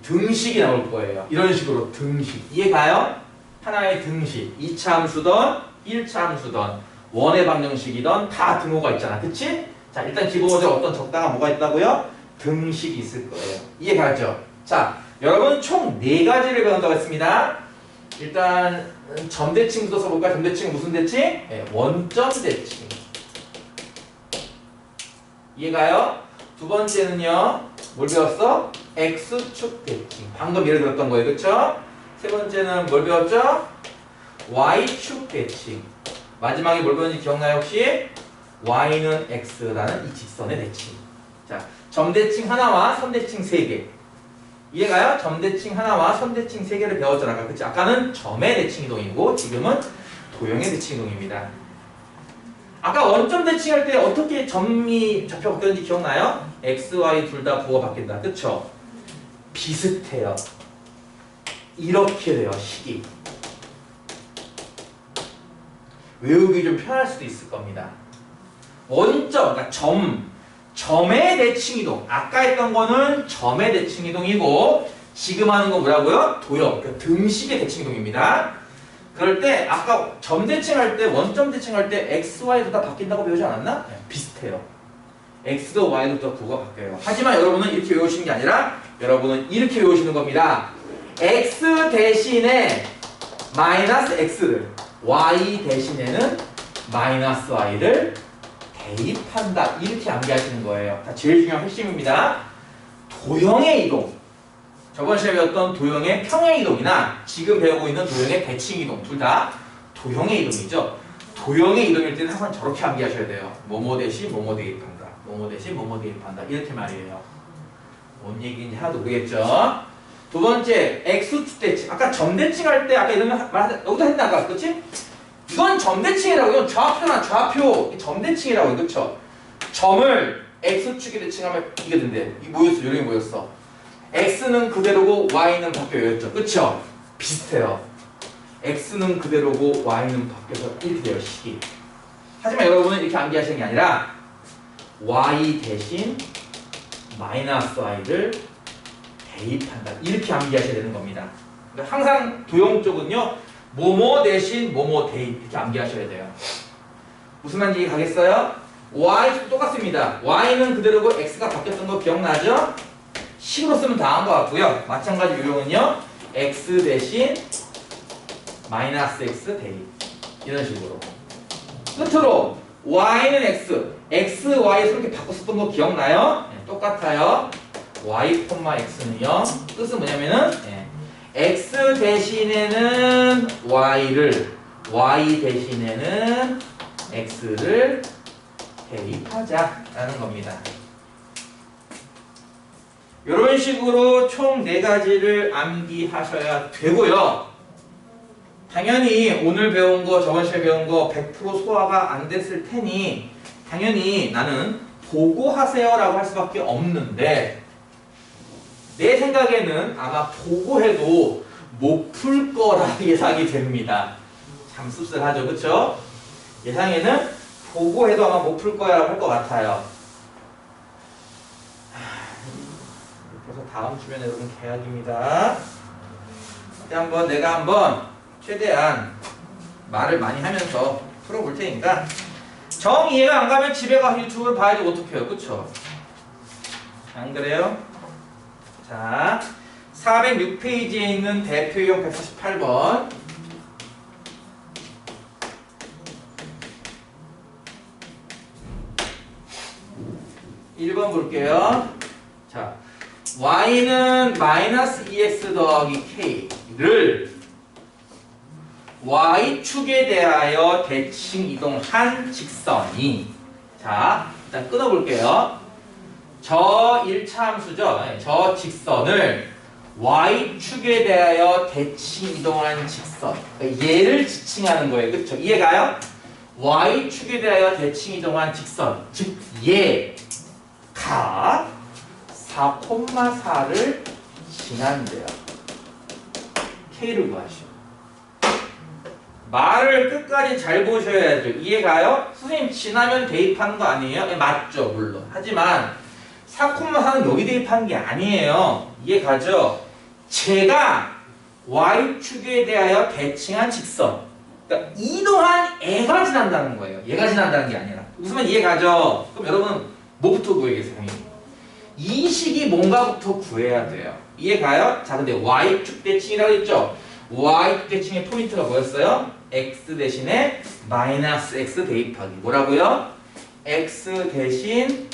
등식이 나올 거예요. 이런 식으로 등식. 이해가요? 하나의 등식. 2차 함수던 1차 함수던 원의 방정식이던 다 등호가 있잖아. 그치? 자, 일단 기본적으로 어떤 적당한 뭐가 있다고요? 등식이 있을 거예요. 이해가죠? 자, 여러분 총 4가지를 배운다고 했습니다. 일단 점대칭부터 써볼까요? 점대칭은 무슨 대칭? 네, 원점 대칭. 이해가요? 두 번째는요. 뭘 배웠어? X축 대칭. 방금 예를 들었던 거예요. 그쵸? 세 번째는 뭘 배웠죠? Y축 대칭. 마지막에 뭘 배웠는지 기억나요 혹시? Y는 X라는 이 직선의 대칭. 자, 점대칭 하나와 선대칭 3개. 이해가요? 점대칭 하나와 선대칭 3개를 배웠잖아. 아까. 그치? 아까는 점의 대칭이동이고 지금은 도형의 대칭이동입니다. 아까 원점 대칭할 때 어떻게 점이 좌표 바뀌었는지 기억나요? X, Y 둘 다 부호가 바뀐다. 그쵸? 비슷해요. 이렇게 돼요. 식이. 외우기 좀 편할 수도 있을 겁니다. 원점, 그러니까 점의 대칭이동. 아까 했던 거는 점의 대칭이동이고 지금 하는 건 뭐라고요? 도형, 그러니까 등식의 대칭이동입니다. 그럴 때 아까 점 대칭할 때 원점 대칭할 때 x, y도 다 바뀐다고 배우지 않았나? 네, 비슷해요. x도 y도 또 부호가 바뀌어요. 하지만 여러분은 이렇게 외우시는 게 아니라 여러분은 이렇게 외우시는 겁니다. x 대신에 마이너스 x를 y 대신에는 마이너스 y를 대입한다. 이렇게 암기하시는 거예요. 자, 제일 중요한 핵심입니다. 도형의 이동. 저번 시간에 배웠던 도형의 평행 이동이나 지금 배우고 있는 도형의 대칭 이동 둘 다 도형의 이동이죠. 도형의 이동일 때는 항상 저렇게 암기하셔야 돼요. 뭐뭐 대신 뭐뭐 대입한다. 뭐뭐 대신 뭐뭐 대입한다. 이렇게 말이에요. 뭔 얘기인지 하나도 모르겠죠. 두 번째 X축 대칭. 아까 점 대칭 할 때 아까 이런 여기서 했나 아까 그치? 이건 점 대칭이라고. 이건 좌표나 좌표 점 대칭이라고. 그쵸? 점을 X축에 대칭하면 이게 된대. 이게 뭐였어? 요령이 뭐였어? X는 그대로고 Y는 바뀌어요. 그쵸? 비슷해요. X는 그대로고 Y는 바뀌어서 이렇게 돼요. 식이. 하지만 여러분은 이렇게 암기하시는 게 아니라 Y 대신 마이너스 Y를 대입한다. 이렇게 암기하셔야 되는 겁니다. 그러니까 항상 도형 쪽은요. 뭐뭐 대신 뭐뭐 대입 이렇게 암기하셔야 돼요. 무슨 말인지 가겠어요? Y 똑같습니다. Y는 그대로고 X가 바뀌었던 거 기억나죠? 식으로 쓰면 다 한 것 같고요. 마찬가지 요령은요. X 대신 마이너스 x 대입. 이런 식으로. 끝으로 y는 x, x, y 이렇게 바꿨었던 거 기억나요? 네, 똑같아요. y, x는 0. 뜻은 뭐냐면은 x 대신에는 y를, y 대신에는 x를 대입하자라는 겁니다. 이런 식으로 총 4가지를 암기하셔야 되고요. 당연히 오늘 배운 거, 저번 시간에 배운 거 100% 소화가 안 됐을 테니 당연히 나는 보고하세요라고 할 수밖에 없는데 내 생각에는 아마 보고해도 못 풀 거라 예상이 됩니다. 참 씁쓸하죠, 그쵸? 예상에는 보고해도 아마 못 풀 거야 라고 할 것 같아요. 그래서 다음 주면 여러분 계약입니다. 내가 한번 최대한 말을 많이 하면서 풀어볼 테니까 정 이해가 안 가면 집에 가서 유튜브를 봐야지 어떡해요, 그쵸? 안 그래요? 자, 406페이지에 있는 대표용 148번. (1번) 볼게요. 자, y는 마이너스 2x 더하기 k를 y축에 대하여 대칭 이동한 직선이, 자, 일단 끊어볼게요. 저 1차 함수죠. 저 직선을 y축에 대하여 대칭 이동한 직선, 얘를 지칭하는 거예요. 그렇죠? 이해가요? y축에 대하여 대칭 이동한 직선, 즉 얘가 4,4를 지난대요. k를 구하시오. 말을 끝까지 잘 보셔야죠. 이해가요? 선생님 지나면 대입하는 거 아니에요? 네, 맞죠, 물론. 하지만 4,4는 여기 대입하는 게 아니에요. 이해가죠? 제가 y축에 대하여 대칭한 직선, 그러니까 이동한 애가 지난다는 거예요. 얘가 지난다는 게 아니라. 웃으면 이해가죠? 그럼 여러분 뭐부터 구해야겠어요, 선생님? 이 식이 뭔가부터 구해야 돼요. 이해가요? 자, 근데 y축 대칭이라고 했죠? y축 대칭의 포인트가 뭐였어요? x 대신에 마이너스 x 대입하기. 뭐라고요? x 대신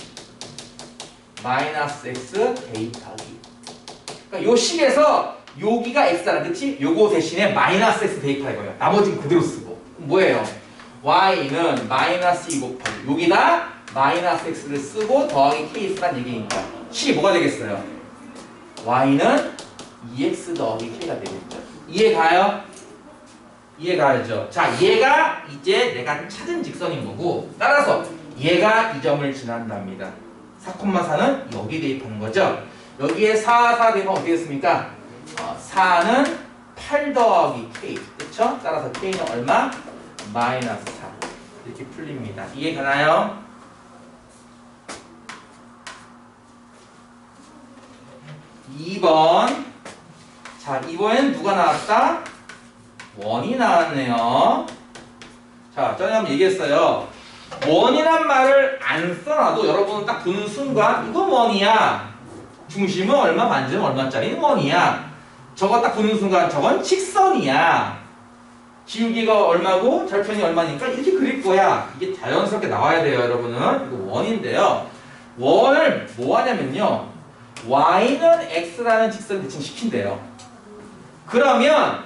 마이너스 x 대입하기. 그러니까 요 식에서 여기가 x잖아, 그치? 요거 대신에 마이너스 x 대입할 거예요. 나머지는 그대로 쓰고. 뭐예요? y는 마이너스 2 곱하기 여기다 마이너스 x를 쓰고 더하기 k 쓰란 얘기니까 식이 뭐가 되겠어요? y는 2x 더하기 k가 되겠죠. 이해가요? 이해가죠? 자, 얘가 이제 내가 찾은 직선인 거고, 따라서 얘가 이 점을 지난답니다. 4,4는 여기 대입하는 거죠. 여기에 4, 4 대입하면 어떻게 됐습니까? 4는 8 더하기 k, 그쵸? 따라서 k는 얼마? 마이너스 4. 이렇게 풀립니다. 이해가나요? (2번) 자, 이번엔 누가 나왔다? 원이 나왔네요. 자, 전에 한번 얘기했어요. 원이란 말을 안 써놔도 여러분은 딱 보는 순간 이건 원이야. 중심은 얼마, 반지름 얼마짜리는 원이야. 저거 딱 보는 순간 저건 직선이야. 기울기가 얼마고 절편이 얼마니까 이렇게 그릴 거야. 이게 자연스럽게 나와야 돼요, 여러분은. 이거 원인데요. 원을 뭐 하냐면요. y는 x라는 직선을 대칭시킨대요. 그러면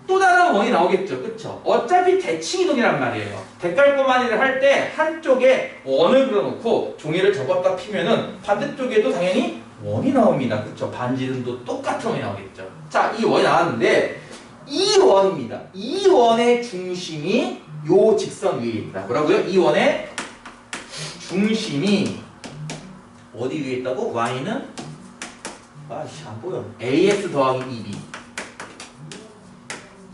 또 다른 원이 나오겠죠. 그쵸? 어차피 대칭이동이란 말이에요. 대깔꼬마니를 할 때 한쪽에 원을 그려놓고 종이를 접었다 피면은 반대쪽에도 당연히 원이 나옵니다. 그쵸? 반지름도 똑같은 원이 나오겠죠. 자, 이 원이 나왔는데 이 원입니다. 이 원의 중심이 요 직선 위에 있다. 뭐라고요? 이 원의 중심이 어디 위에 있다고? y는 아씨 안 보여. ax 더하기 2b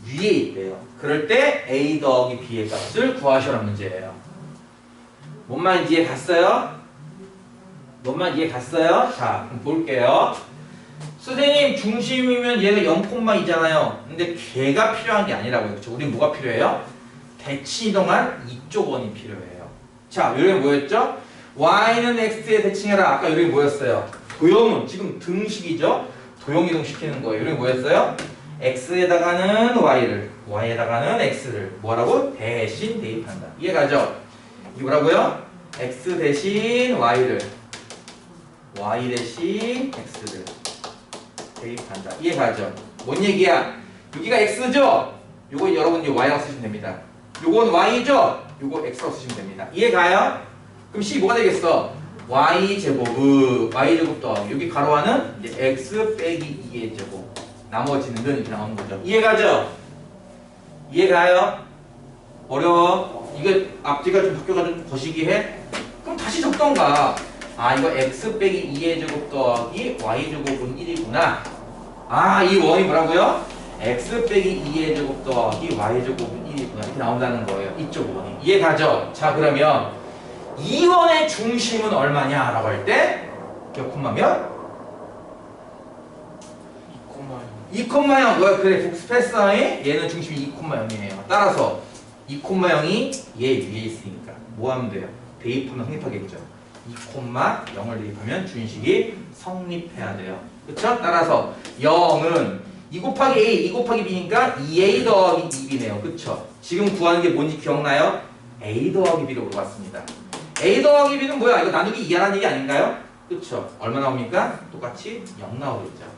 위에 있대요. 그럴 때 a 더하기 b의 값을 구하시라는 문제예요. 뭔 말인지 이해 갔어요? 뭔 말인지 이해 갔어요? 자, 그럼 볼게요. 선생님 중심이면 얘가 0,2잖아요. 근데 걔가 필요한 게 아니라고요. 그렇죠? 우린 뭐가 필요해요? 대칭 이동한 이쪽 원이 필요해요. 자, 요령이 뭐였죠? y는 x에 대칭해라. 아까 요령이 뭐였어요? 도형은 지금 등식이죠? 도형 이동 시키는 거예요. 요령이 뭐였어요? x에다가는 y를, y에다가는 x를 뭐라고? 대신 대입한다. 이해가죠? 이게 뭐라고요? x 대신 y를, y 대신 x를 대입한다. 이해가죠? 뭔 얘기야? 여기가 x죠? 요거 여러분 이제 y라고 쓰시면 됩니다. 요건 y죠? 요거 x라고 쓰시면 됩니다. 이해가요? 그럼 c 뭐가 되겠어? y제곱, y제곱 더하기 여기 가로 안은 이제 x 빼기 2의 제곱, 나머지는 이렇게 나오는 거죠. 이해가죠? 이해가요? 어려워? 이게 앞뒤가 좀 바뀌어가지고 거시기해? 그럼 다시 적던가. 아, 이거 x 빼기 2의 제곱 더하기 y제곱은 1이구나. 아, 이 원이 뭐라고요? x 빼기 2의 제곱 더하기 y제곱은 1이구나. 이렇게 나온다는 거예요. 이쪽 원이. 이해가죠? 자, 그러면 이 원의 중심은 얼마냐? 라고 할 때 몇 콤마면? 2,0. 뭐야? 그래, 복습했어. 얘는 중심이 2,0이에요. 따라서 2,0이 얘 위에 있으니까 뭐 하면 돼요? 대입하면 성립하겠죠. 2,0을 대입하면 준식이 성립해야 돼요. 그쵸? 따라서 0은 2 곱하기 A, 2 곱하기 B니까 2A 더하기 2B네요. 그쵸? 지금 구하는 게 뭔지 기억나요? A 더하기 B로 물어봤습니다. A 더하기 B는 뭐야? 이거 나누기 2하라는 얘기 아닌가요? 그쵸? 얼마 나옵니까? 똑같이 0 나오겠죠.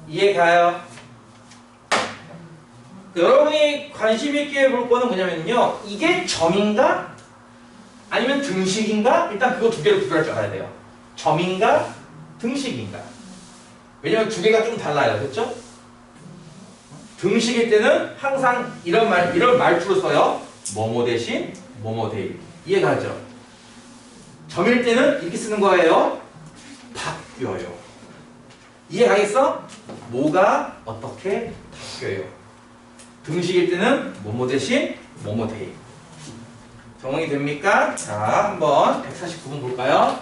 이해가요? 여러분이 관심 있게 볼 거는 뭐냐면요. 이게 점인가? 아니면 등식인가? 일단 그거 두 개를 구별할 줄 알아야 돼요. 점인가? 등식인가? 왜냐면 두 개가 좀 달라요. 그렇죠? 등식일 때는 항상 이런 말투로 써요. 뭐뭐 대신 뭐뭐 대입. 이해가죠? 점일 때는 이렇게 쓰는 거예요. 바뀌어요. 이해가겠어? 뭐가 어떻게 바뀌어요. 등식일 때는 뭐뭐 대신 뭐뭐 대입. 정응이 됩니까? 자, 한번 149번 볼까요?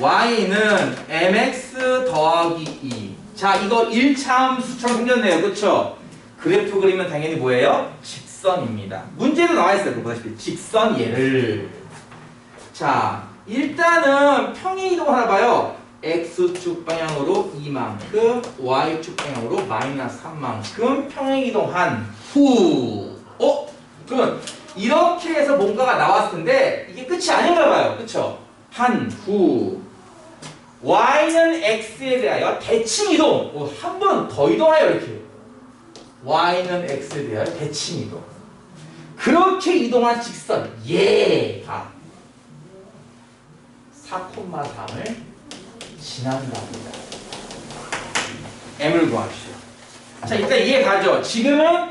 y는 mx 더하기 2. 자, 이거 1차함수처럼 생겼네요. 그쵸? 그래프 그리면 당연히 뭐예요? 직선입니다. 문제도 나와있어요. 보다시피 직선 예를. 자, 일단은 평행 이동 하나 봐요. x축 방향으로 이만큼, y축 방향으로 마이너스 3만큼 평행 이동한 후. 그러면 이렇게 해서 뭔가가 나왔을 텐데 이게 끝이 아닌가 봐요. 그쵸? 한 후. y는 x에 대하여 대칭 이동. 한 번 더 이동해요. 이렇게. y는 x에 대하여 대칭 이동. 그렇게 이동한 직선 얘가 4,3을 지난답니다. m을 구합시다. 자, 일단 이해 가죠? 지금은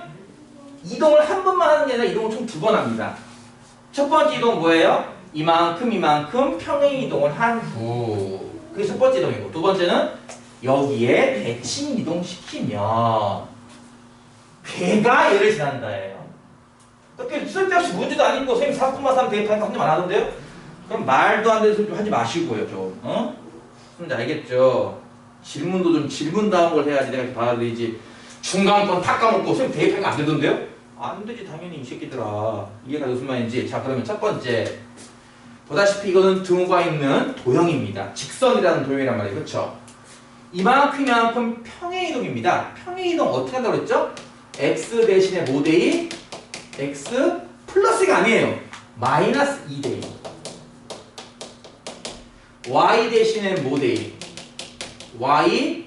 이동을 한 번만 하는 게 아니라 이동을 총 두 번 합니다. 첫 번째 이동 뭐예요? 이만큼 평행 이동을 한 후. 그게 첫 번째 이동이고, 두 번째는 여기에 대칭 이동시키면 걔가 얘를 지난다예요. 그렇게 쓸데없이 문제도 아니고 선생님 4,3 대입하니까 한점 안 하던데요? 그럼 말도 안 되는 소리 좀 하지 마시고요, 좀. 근데 알겠죠? 질문도 좀 질문다운 걸 해야지 내가 받아들이지. 중간 건 다 까먹고 선생님 대입하니까 안 되던데요? 안 되지, 당연히 이 새끼들아. 이해가 무슨 말인지. 자, 그러면 첫 번째. 보다시피 이거는 등호가 있는 도형입니다. 직선이라는 도형이란 말이에요. 그렇죠? 이만큼 평행 이동입니다. 평행 이동 어떻게 한다고 그랬죠? x 대신에 뭐 대입? x 플러스가 아니에요. 마이너스 2 대입. y 대신에 뭐 대입? y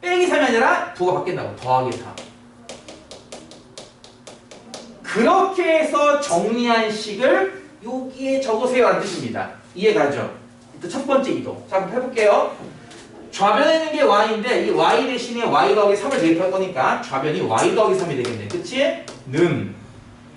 빼기 3이 아니라 부호가 바뀐다고. 더하기 3. 그렇게 해서 정리한 식을 여기에 적으세요 라는 뜻입니다. 이해가죠? 일단 첫 번째 이동. 자, 한번 해볼게요. 좌변에 있는 게 y인데 이 y 대신에 y 더하기 3을 대입할 거니까 좌변이 y 더하기 3이 되겠네. 그치? 는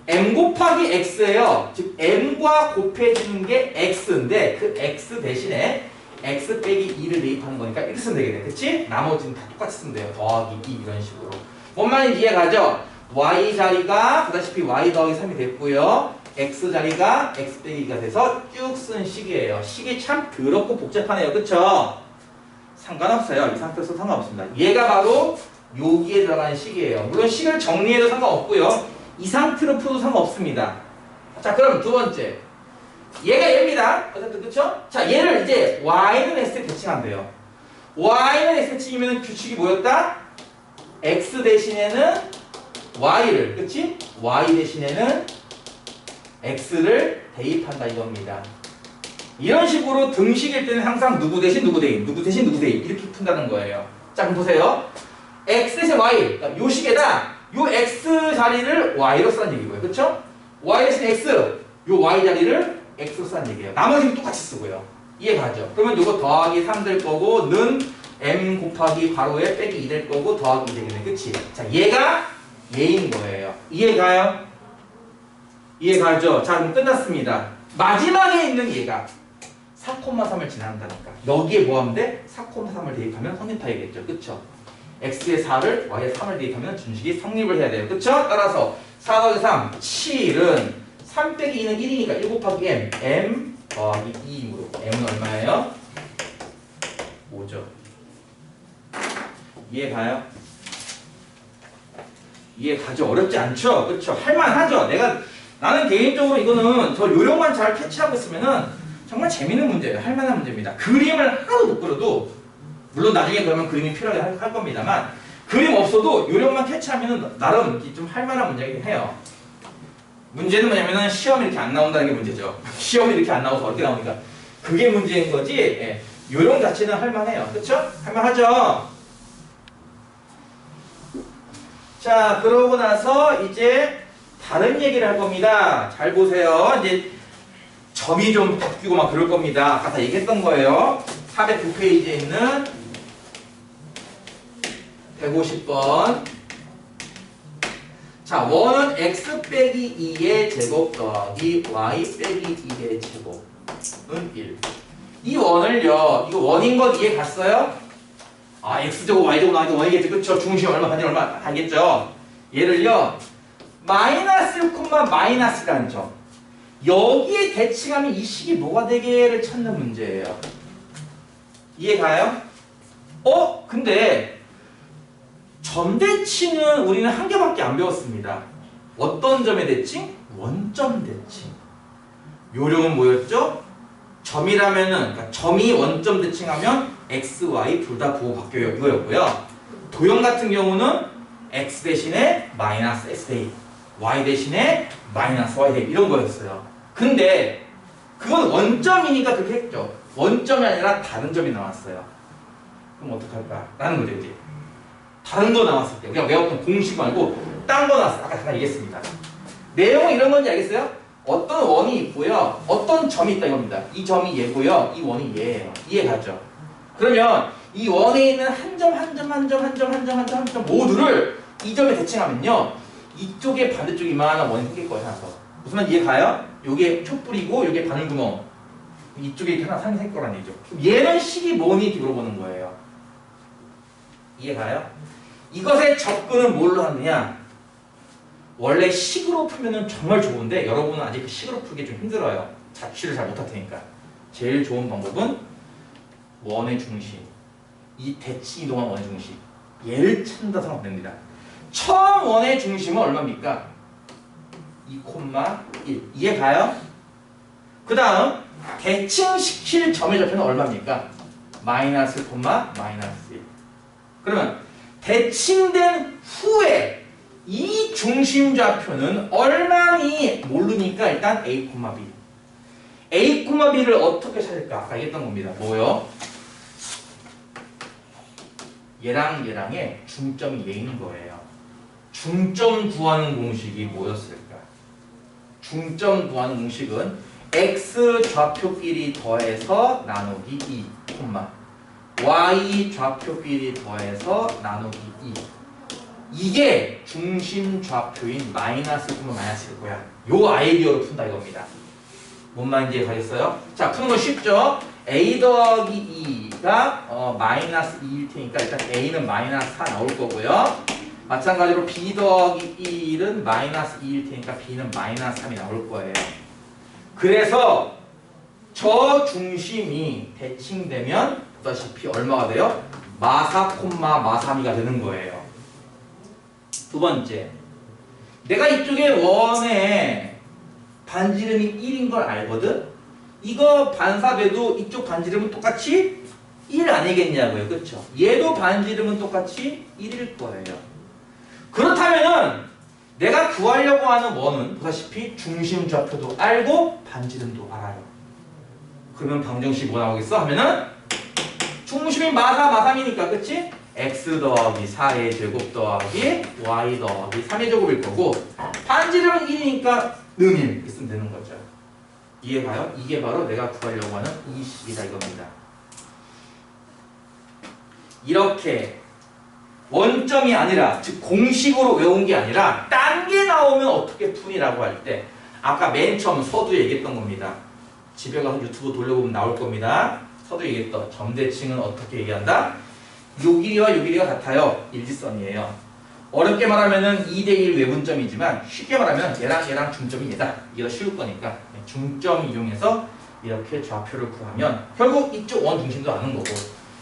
m 곱하기 x예요. 즉 m과 곱해지는 게 x인데 그 x 대신에 x 빼기 2를 대입하는 거니까 이렇게 쓰면 되겠네. 그치? 나머지는 다 똑같이 쓰면 돼요. 더하기 2 이런 식으로. 뭔 말인지 이해가죠? y 자리가 보다시피 y 더하기 3이 됐고요. x 자리가 x 빼기 2가 돼서 쭉 쓴 식이에요. 식이 참 더럽고 복잡하네요. 그쵸? 상관없어요. 이 상태에서 상관없습니다. 얘가 바로 여기에 들어가는 식이에요. 물론 식을 정리해도 상관없고요. 이 상태로 풀어도 상관없습니다. 자, 그럼 두 번째. 얘가 얘입니다. 어쨌든 그쵸? 자 얘를 이제 y는 x에 대칭하면 돼요. y는 x에 대칭이면 규칙이 뭐였다? x 대신에는 y를 그치? y 대신에는 x를 대입한다 이겁니다. 이런 식으로 등식일 때는 항상 누구 대신 누구 대입, 누구 대신 누구 대입 이렇게 푼다는 거예요. 자 그럼 보세요. x 대신 y, 그러니까 요 식에다 요 x 자리를 y로 쓰라는 얘기고요. 그쵸? y 대신 x, 요 y 자리를 x로 쓰라는 얘기예요. 나머지는 똑같이 쓰고요. 이해가죠? 그러면 요거 더하기 3 될 거고 는 m 곱하기 괄호에 빼기 2 될 거고 더하기 2 되겠네. 그치? 자 얘가 얘인 거예요. 이해가요? 이해가죠? 자 그럼 끝났습니다. 마지막에 있는 얘가 4,3을 지난다니까. 여기에 뭐 하면 돼? 4,3을 대입하면 성립하겠죠. 그쵸? x에 4를 y에 3을 대입하면 준식이 성립을 해야 돼요. 그쵸? 따라서 4 더하기 3, 7은 3 빼기 2는 1이니까 1 곱하기 m 더하기 2이므로 m은 얼마예요? 5죠. 이해가요? 이해가죠? 어렵지 않죠? 그쵸? 할만하죠? 나는 개인적으로 이거는 저 요령만 잘 캐치하고 있으면은 정말 재밌는 문제예요. 할만한 문제입니다. 그림을 하나도 못 그려도 물론 나중에 그러면 그림이 필요하게 할 겁니다만 그림 없어도 요령만 캐치하면은 나름 좀 할만한 문제이긴 해요. 문제는 뭐냐면은 시험이 이렇게 안 나온다는 게 문제죠. 시험이 이렇게 안 나와서 어떻게 나오니까 그게 문제인 거지. 예. 요령 자체는 할만해요. 그쵸? 할만하죠? 자 그러고 나서 이제 다른 얘기를 할 겁니다. 잘 보세요. 이제 점이 좀 바뀌고 막 그럴 겁니다. 아까 다 얘기했던 거예요. 409페이지에 있는 150번. 자, 원은 x 빼기 2의 제곱 더하기 y 빼기 2의 제곱은 1. 이 원을요, 이거 원인 건 이해 갔어요? 아, x제곱, y제곱 나오니까 원이겠죠. 그쵸? 중심 얼마, 반지 얼마 알겠죠? 얘를요, 마이너스 콤마 마이너스라는 점. 여기에 대칭하면 이 식이 뭐가 되게를 찾는 문제예요. 이해 가요? 근데 점대칭은 우리는 한 개밖에 안 배웠습니다. 어떤 점의 대칭? 원점 대칭. 요령은 뭐였죠? 점이라면은 그러니까 점이 원점 대칭하면 x, y 둘 다 부호 바뀌어요. 이거였고요. 도형 같은 경우는 x 대신에 마이너스 x 대입, y 대신에 마이너스 y 대입 이런 거였어요. 근데 그건 원점이니까 그렇게 했죠. 원점이 아니라 다른 점이 나왔어요. 그럼 어떡할까? 라는 거죠 이제. 다른 거 나왔을 때 우리가 외웠던 공식 말고 딴 거 나왔어요. 아까 잠깐 얘기했습니다. 내용은 이런 건지 알겠어요? 어떤 원이 있고요. 어떤 점이 있다 이겁니다. 이 점이 얘고요. 이 원이 얘예요. 이해 가죠? 그러면 이 원에 있는 한 점 모두를 이 점에 대칭하면요. 이쪽에 반대쪽 이만한 원이 생길 거예요. 하나 더. 무슨 말 이해 가요? 요게 촛불이고 요게 바늘구멍. 이쪽에 이렇게 하나 상이 생길 거란 얘기죠. 얘는 식이 뭐니? 이렇게 물어보는 거예요. 이해 가요? 이것의 접근은 뭘로 하느냐? 원래 식으로 풀면 정말 좋은데 여러분은 아직 그 식으로 풀기 좀 힘들어요. 자취를 잘 못할 테니까. 제일 좋은 방법은 원의 중심. 이 대칭 이동한 원의 중심. 얘를 찾는다 생각하면 됩니다. 처음 원의 중심은 얼마입니까? 2,1. 이해 가요? 그 다음 대칭시킬 점의 좌표는 얼마입니까? 마이너스, 마이너스 1. 그러면 대칭된 후에 이 중심 좌표는 얼마니 모르니까 일단 A, B. A, B를 어떻게 찾을까? 아까 얘기했던 겁니다. 뭐요? 얘랑 얘랑의 중점이 얘인 거예요. 중점 구하는 공식이 뭐였을까? 중점 구하는 공식은 x 좌표끼리 더해서 나누기 2, y 좌표끼리 더해서 나누기 2. 이게 중심 좌표인 마이너스 마이너스일 거야. 요 아이디어로 푼다 이겁니다. 뭔 말인지 가겠어요? 자, 푸는 건 쉽죠? a 더하기 2가 마이너스 2일 테니까 일단 a는 마이너스 4 나올 거고요. 마찬가지로 b 더하기 1은 마이너스 2일 테니까 b는 마이너스 3이 나올 거예요. 그래서 저 중심이 대칭되면 보다시피 얼마가 돼요? 마4, 마3이가 되는 거예요. 두 번째, 내가 이쪽에 원의 반지름이 1인 걸 알거든? 이거 반사배도 이쪽 반지름은 똑같이 1 아니겠냐고요. 그쵸? 얘도 반지름은 똑같이 1일 거예요. 그렇다면은 내가 구하려고 하는 뭐는 보다시피 중심 좌표도 알고 반지름도 알아요. 그러면 방정식 뭐 나오겠어? 하면은 중심이 마삼이니까 그치? x 더하기 4의 제곱 더하기 y 더하기 3의 제곱일 거고 반지름은 1이니까 는 1 있으면 되는 거죠. 이해가요? 이게 바로 내가 구하려고 하는 이 식이다 이겁니다. 이렇게 원점이 아니라 즉 공식으로 외운 게 아니라 딴 게 나오면 어떻게 푸니라고 할 때 아까 맨 처음 서두에 얘기했던 겁니다. 집에 가서 유튜브 돌려보면 나올 겁니다. 서두에 얘기했던 점대칭은 어떻게 얘기한다? 요 길이와 요 길이가 같아요. 일직선이에요. 어렵게 말하면은 2대1 외분점이지만 쉽게 말하면 얘랑 중점이 얘다. 이게 더 쉬울 거니까 중점 이용해서 이렇게 좌표를 구하면 결국 이쪽 원 중심도 아는 거고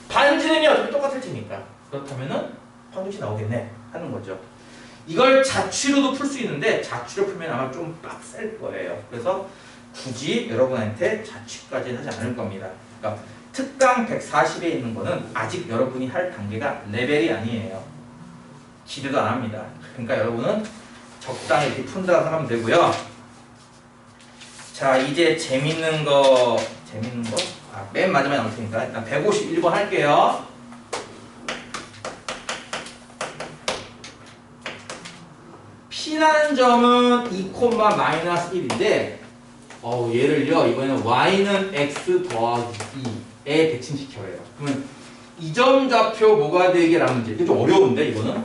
반지름이 어차피 똑같을 테니까 그렇다면은 방정식 나오겠네 하는 거죠. 이걸 자취로도 풀 수 있는데 자취로 풀면 아마 좀 빡셀 거예요. 그래서 굳이 여러분한테 자취까지는 하지 않을 겁니다. 그러니까 특강 140에 있는 거는 아직 여러분이 할 단계가 레벨이 아니에요. 기대도 안 합니다. 그러니까 여러분은 적당히 이렇게 푼다고 생각하면 되고요. 자, 이제 재밌는 거 맨 마지막에 나올 테니까 일단 151번 할게요. P라는 점은 2,-1인데 얘를요 이번에는 y는 x 더하기 2에 대칭시켜요. 그러면 이 점 좌표 뭐가 되게라는 문제. 이게 좀 어려운데 이거는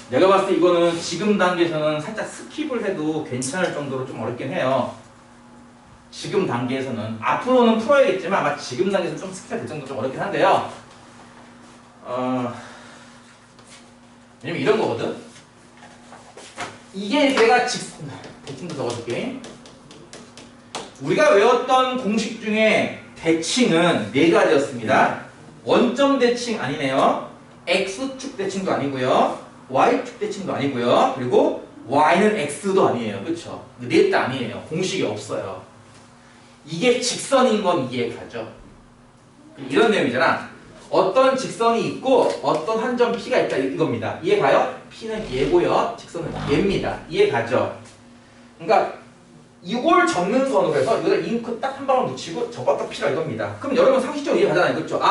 내가 봤을 때 이거는 지금 단계에서는 살짝 스킵을 해도 괜찮을 정도로 좀 어렵긴 해요. 지금 단계에서는 앞으로는 풀어야겠지만 아마 지금 단계에서는 좀 스킵이 될 정도로 좀 어렵긴 한데요. 왜냐면 이런 거거든. 이게 내가 대칭도 적어줄게. 우리가 외웠던 공식 중에 대칭은 4가지였습니다. 원점 대칭 아니네요. x축 대칭도 아니고요. y축 대칭도 아니고요. 그리고 y는 x도 아니에요. 그쵸? 넷 다 아니에요. 공식이 없어요. 이게 직선인 건 이해가죠? 이런 내용이잖아. 어떤 직선이 있고 어떤 한 점 P가 있다 이겁니다. 이해가요? P는 얘고요. 직선은 얘입니다. 이해가죠? 그러니까 이걸 적는 선으로 해서 여기다 잉크 딱 한 방울 묻히고 저거 P라 이겁니다. 그럼 여러분 상식적으로 이해가잖아요. 그렇죠?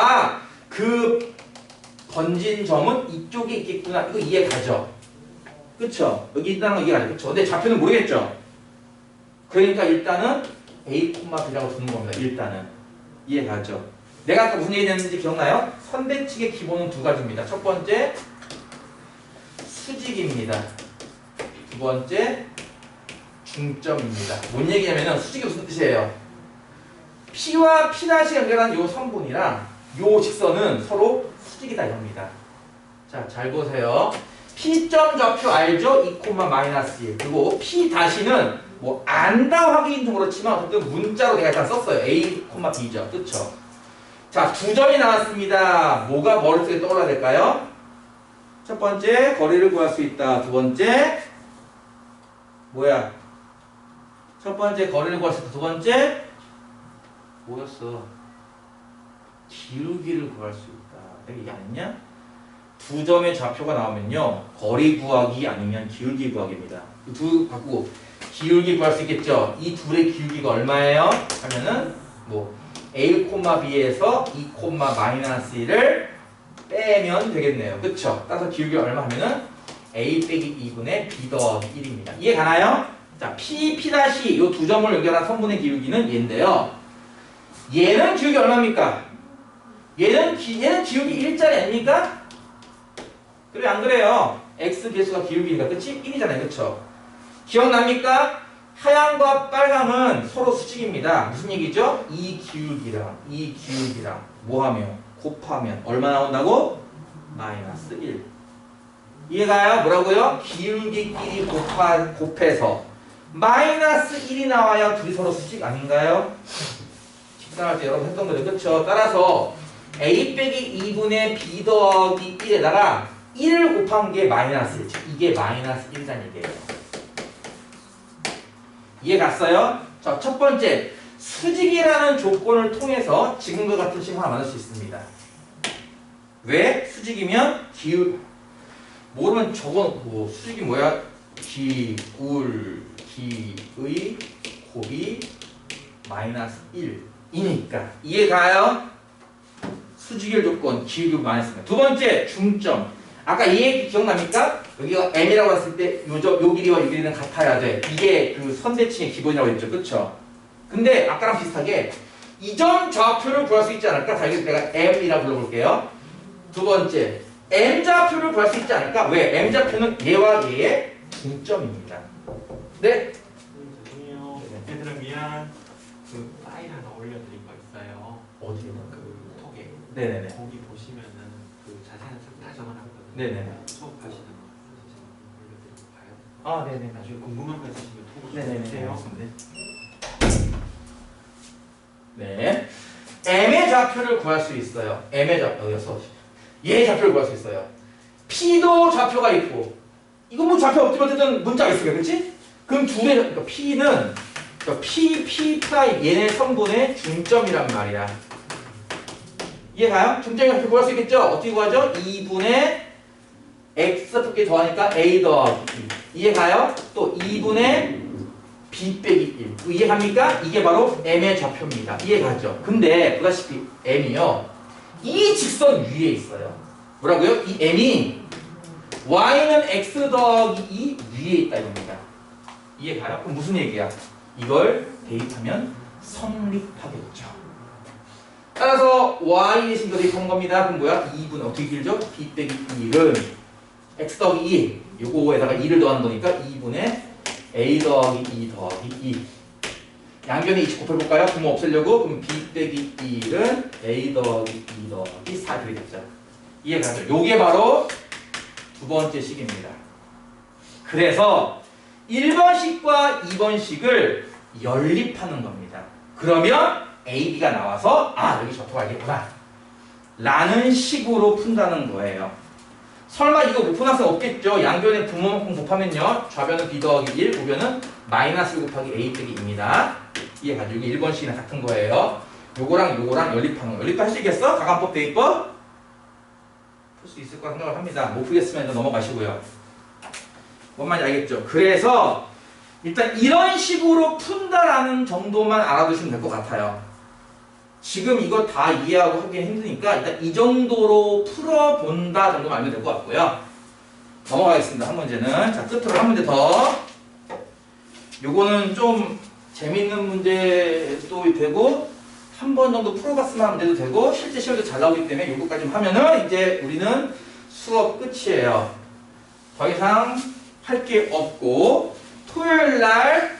그 번진 점은 이쪽에 있겠구나. 이거 이해가죠? 그쵸? 여기 있다는 거 이해가죠? 그쵸? 근데 좌표는 모르겠죠? 그러니까 일단은 A, B라고 두는 겁니다. 일단은. 이해가죠? 내가 아까 무슨 얘기 했는지 기억나요? 선대칭의 기본은 2가지입니다. 첫 번째, 수직입니다. 두 번째, 중점입니다. 뭔 얘기냐면은 수직이 무슨 뜻이에요? P와 P'가 연결한 요 선분이랑 요 직선은 서로 수직이다 이겁니다. 자, 잘 보세요. P점 좌표 알죠? 2,-1. 그리고 P 다시는 뭐 안다 확인 좀 그렇지만 어쨌든 문자로 내가 일단 썼어요. A, B죠. 그쵸? 자, 2점이 나왔습니다. 뭐가 머릿속에 떠올라야 될까요? 첫 번째, 거리를 구할 수 있다. 두 번째, 뭐야? 첫 번째, 거리를 구할 수 있다. 두 번째, 뭐였어? 기울기를 구할 수 있다. 내가 얘기 안 했냐? 2점의 좌표가 나오면요. 거리 구하기 아니면 기울기 구하기입니다. 두 바꾸고 기울기 구할 수 있겠죠? 이 둘의 기울기가 얼마예요? 하면은 뭐 A, B에서 2,-1을 빼면 되겠네요. 그쵸? 따라서 기울기가 얼마 하면은 A 빼기 2분의 B 더하기 1입니다. 이해 가나요? 자, P, P' 이 두 점을 연결한 선분의 기울기는 얘인데요. 얘는 기울기 얼마입니까? 얘는 기울기 1짜리 아닙니까? 그래 안 그래요? X 개수가 기울기니까 그치? 1이잖아요. 그쵸? 기억납니까? 하얀과 빨강은 서로 수직입니다. 무슨 얘기죠? 이 기울기랑 뭐하면? 곱하면 얼마 나온다고? -1. 이해가요? 뭐라고요? 기울기끼리 곱해서 -1이 나와야 둘이 서로 수직 아닌가요? 식상할 때 여러분 했던 거죠. 그쵸? 따라서 A 빼기 2분의 B 더하기 1에다가 1을 곱한 게 -1. 이게 -1이라는 얘기예요. 이해 갔어요? 자, 첫 번째 수직이라는 조건을 통해서 지금과 같은 식을 하나 만들 수 있습니다. 왜? 수직이면 기울 모르면 적어놓고 수직이 뭐야? 기울 기의 곱이 마이너스 1이니까 이해가요? 수직일 조건 기울기 마이너스. 두 번째 중점. 아까 이 얘기 기억납니까? 여기가 m이라고 했을 때 요 길이와 이 길이는 같아야 돼. 이게 그 선대칭의 기본이라고 했죠. 그쵸? 근데 아까랑 비슷하게 이점 좌표를 구할 수 있지 않을까? 자, 여기서 내가 m이라고 불러볼게요. 두 번째 m 좌표를 구할 수 있지 않을까? 왜? m 좌표는 얘와 얘의 중점입니다. 네? 죄송해요. 얘들아 미안. 그 파일 하나 올려드린 거 있어요. 어디요? 그 톡에. 네네네. 거기 보시면은 그 자세한 책 다 적어놨거든요. 네네네. 수업하시는 거 있으시면 올려드린 거 봐요. 아, 네네. 나중에 궁금한 거 있으시면 톡으로 네네네. 주세요. 네. m의 좌표를 구할 수 있어요. m의 좌표, 여기서 얘의 좌표를 구할 수 있어요. p도 좌표가 있고, 이거 뭐 좌표 없지만 어쨌든 문자가 있어요. 그렇지? 그럼 둘의, 그러니까 p는, 그러니까 p 프라임 얘네 성분의 중점이란 말이야. 이해가요? 중점의 좌표 구할 수 있겠죠? 어떻게 구하죠? 2분의 x 곱게 더하니까 a 더하기 2. 이해가요? 또 2분의 b 빼기 1. 이해갑니까? 이게 바로 m의 좌표입니다. 이해가죠? 근데 보다시피 m이요. 이 직선 위에 있어요. 뭐라고요? 이 m이 y는 x 더하기 2 위에 있다 이겁니다. 이해가요? 그럼 무슨 얘기야? 이걸 대입하면 성립하겠죠. 따라서 y 대신 이거 대입하는 겁니다. 그럼 뭐야? 2분 어떻게 길죠? b 빼기 1은 x 더하기 2. 요거에다가 2를 더하는 거니까 2분의 a 더하기 2 더하기 2. 양변에 2씩 곱해볼까요? 부모 없애려고. 그럼 b 빼기 1은 a 더하기 2 더하기 4 이렇게 됐죠. 이해가죠? 요게 바로 두 번째 식입니다. 그래서 1번식과 2번식을 연립하는 겁니다. 그러면 a, b가 나와서 아 여기 좌표가 알겠구나 라는 식으로 푼다는 거예요. 설마 이거 못 푼 학생 없겠죠? 양변에 부모만큼 곱하면요. 좌변은 b 더하기 1, 우변은 마이너스 1 곱하기 a 빼기 2입니다. 이해가죠? 이게 1번식이랑 같은 거예요. 요거랑 요거랑 연립하는 거. 연립도 할 수 있겠어? 가관법, 대입법? 풀 수 있을 거라 생각을 합니다. 못 풀겠으면 일단 넘어가시고요. 뭔 말인지 알겠죠? 그래서 일단 이런 식으로 푼다라는 정도만 알아두시면 될 것 같아요. 지금 이거 다 이해하고 하기는 힘드니까 일단 이 정도로 풀어본다 정도만 알면 될 것 같고요. 넘어가겠습니다. 한 문제는. 자, 끝으로 한 문제 더. 요거는 좀 재밌는 문제도 되고 한 번 정도 풀어봤으면 하는 문제도 되고 실제 시험도 잘 나오기 때문에 요거까지 하면은 이제 우리는 수업 끝이에요. 더 이상 할 게 없고 토요일 날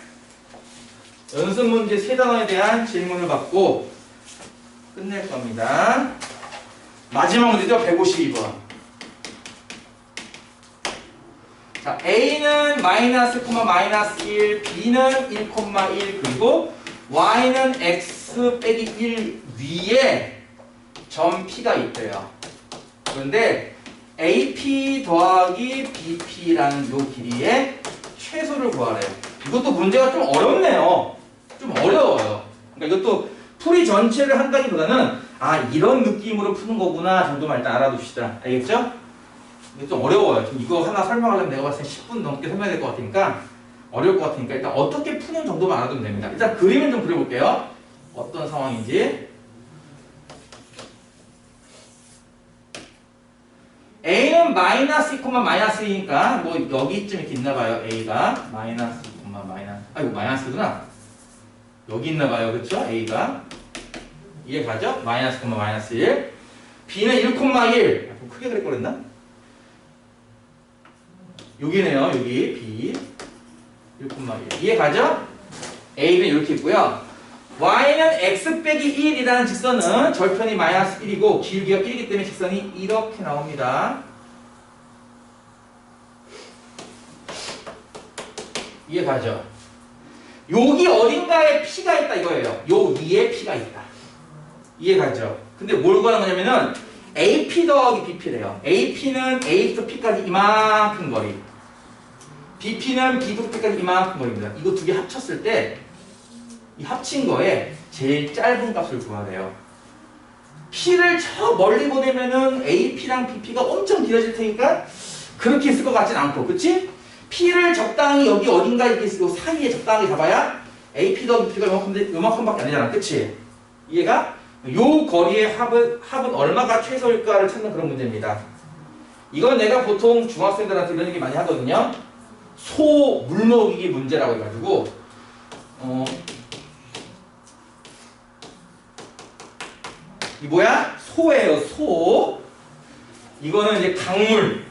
연습 문제 3단원에 대한 질문을 받고 끝낼 겁니다. 마지막 문제죠. 152번. 자, A는 마이너스, 마이너스 1, B는 1, 1, 그리고 Y는 X 빼기 1 위에 점 P가 있대요. 그런데 AP 더하기 BP라는 요 길이의 최소를 구하래요. 이것도 문제가 좀 어렵네요. 좀 어려워요. 그러니까 이것도 풀이 전체를 한다기보다는 아 이런 느낌으로 푸는 거구나 정도만 일단 알아둡시다. 알겠죠? 이게 좀 어려워요. 지금 이거 하나 설명하려면 내가 봤을 때 10분 넘게 설명해야 될 것 같으니까 어려울 것 같으니까 일단 어떻게 푸는 정도만 알아두면 됩니다. 일단 그림을 좀 그려볼게요. 어떤 상황인지. A는 마이너스 2, 마이너스 2니까 뭐 여기쯤 이렇게 있나봐요. A가 마이너스 2, 마이너스 아이고 마이너스구나. 여기 있나봐요. 그쵸? A가 이해가죠? 마이너스, 마이너스 1. B는 1, 1. 좀 크게 그릴 거랬나? 여기네요. 여기 B 1, 1. 이해가죠? A는 이렇게 있고요. Y는 X 빼기 1이라는 직선은 절편이 마이너스 1이고 기울기가 1이기 때문에 직선이 이렇게 나옵니다. 이해가죠? 여기 어딘가에 P가 있다 이거예요. 요 위에 P가 있다. 이해가죠? 근데 뭘 구하는 거냐면은 AP 더하기 BP래요. AP는 A부터 P까지 이만큼 거리. BP는 B부터 P까지 이만큼 거리입니다. 이거 두 개 합쳤을 때 이 합친 거에 제일 짧은 값을 구하래요. P를 저 멀리 보내면은 AP랑 BP가 엄청 길어질 테니까 그렇게 있을 것 같진 않고, 그치? P를 적당히 여기 어딘가 이렇게 쓰고 사이에 적당히 잡아야 AP 더 BP가 요만큼밖에 안 되잖아, 그치? 이해가? 요 거리의 합은 얼마가 최소일까를 찾는 그런 문제입니다. 이건 내가 보통 중학생들한테 이런 얘기 많이 하거든요. 소 물먹이기 문제라고 해가지고 이 뭐야? 소예요, 소. 이거는 이제 강물.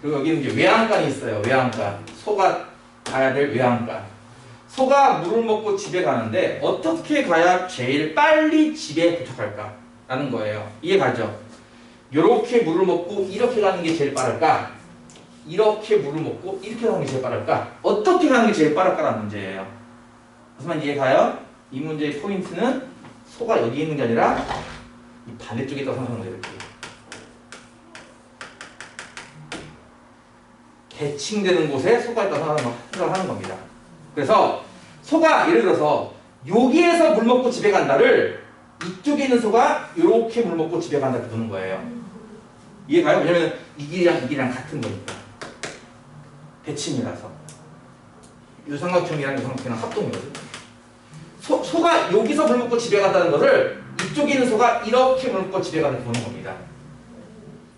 그리고 여기는 이제 외양간이 있어요, 외양간. 소가 가야 될 외양간. 소가 물을 먹고 집에 가는데 어떻게 가야 제일 빨리 집에 도착할까? 라는 거예요. 이해가죠? 요렇게 물을 먹고 이렇게 가는 게 제일 빠를까? 이렇게 물을 먹고 이렇게 가는 게 제일 빠를까? 어떻게 가는 게 제일 빠를까라는 문제예요. 무슨 이해가요? 이 문제의 포인트는 소가 여기 있는 게 아니라 이 반대쪽에 있다고 생각하는 거예요. 이렇게. 대칭되는 곳에 소가 있다고 생각하는 겁니다. 그래서 소가 예를 들어서 여기에서 물 먹고 집에 간다를 이쪽에 있는 소가 이렇게 물 먹고 집에 간다 이렇게 보는 거예요. 이해가요? 왜냐면 이 길이랑 같은 거니까. 대칭이라서. 유삼각형이랑 유삼각형이랑 합동이거든. 소가 여기서 물 먹고 집에 간다는 것을 이쪽에 있는 소가 이렇게 물 먹고 집에 가는 보는 겁니다.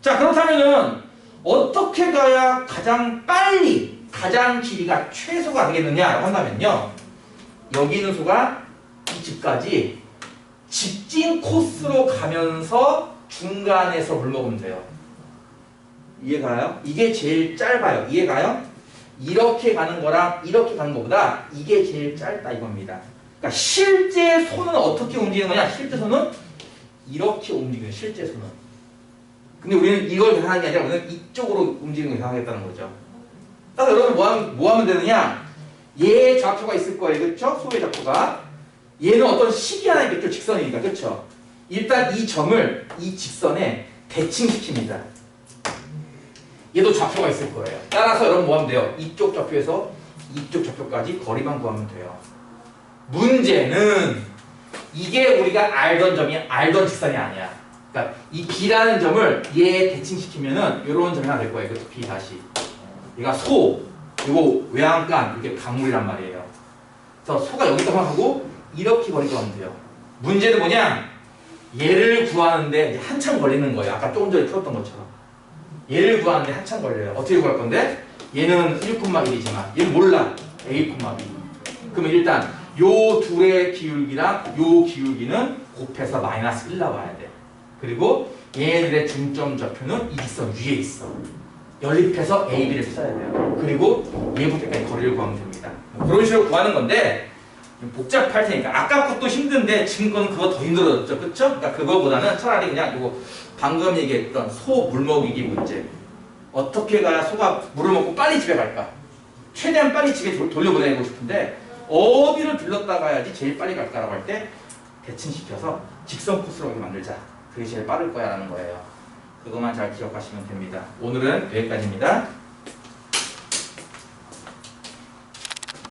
자, 그렇다면은 어떻게 가야 가장 빨리 가장 길이가 최소가 되겠느냐라고 한다면요. 여기 있는 소가 이 집까지 직진 코스로 가면서 중간에서 물 먹으면 돼요. 이해가요? 이게 제일 짧아요. 이해가요? 이렇게 가는 거랑 이렇게 가는 것보다 이게 제일 짧다 이겁니다. 그러니까 실제 손은 어떻게 움직이는 거냐? 실제 손은 이렇게 움직여요. 실제 손은. 근데 우리는 이걸 계산하는 게 아니라 우리는 이쪽으로 움직이는 걸 계산하겠다는 거죠. 따라서 여러분 뭐 하면 되느냐? 얘 좌표가 있을 거예요. 그렇죠? 소의 좌표가. 얘는 어떤 식이 하나 있겠죠. 직선이니까. 그렇죠? 일단 이 점을 이 직선에 대칭시킵니다. 얘도 좌표가 있을 거예요. 따라서 여러분 뭐 하면 돼요? 이쪽 좌표에서 이쪽 좌표까지 거리만 구하면 돼요. 문제는 이게 우리가 알던 점이 알던 직선이 아니야. 그러니까 이 B라는 점을 얘 대칭시키면은 이런 점이 하나 될 거예요. 이것도 B 다시. 얘가 소, 이거 외양간, 이게 강물이란 말이에요. 그래서 소가 여기서 하고 이렇게 거리 구하면 돼요. 문제는 뭐냐? 얘를 구하는데 이제 한참 걸리는 거예요. 아까 조금 전에 풀었던 것처럼. 얘를 구하는데 한참 걸려요. 어떻게 구할 건데? 얘는 1,1이지만 얘는 몰라. A,B. 그러면 일단 요 둘의 기울기랑 요 기울기는 곱해서 마이너스 1 나와야 돼. 그리고 얘네들의 중점 좌표는 이 직선 위에 있어. 연립해서 A, B를 써야 돼요. 그리고 얘부터까지 거리를 구하면 됩니다. 그런 식으로 구하는 건데 복잡할 테니까 아까 것도 힘든데 지금 거는 그거 더 힘들어졌죠. 그쵸? 그러니까 그거보다는 차라리 그냥 이거 방금 얘기했던 소 물먹이기 문제. 어떻게 가야 소가 물을 먹고 빨리 집에 갈까? 최대한 빨리 집에 돌려보내고 싶은데 어디를 들렀다 가야지 제일 빨리 갈까라고 할 때 대칭시켜서 직선 코스로 이렇게 만들자. 그게 제일 빠를 거야 라는 거예요. 그것만 잘 기억하시면 됩니다. 오늘은 여기까지입니다.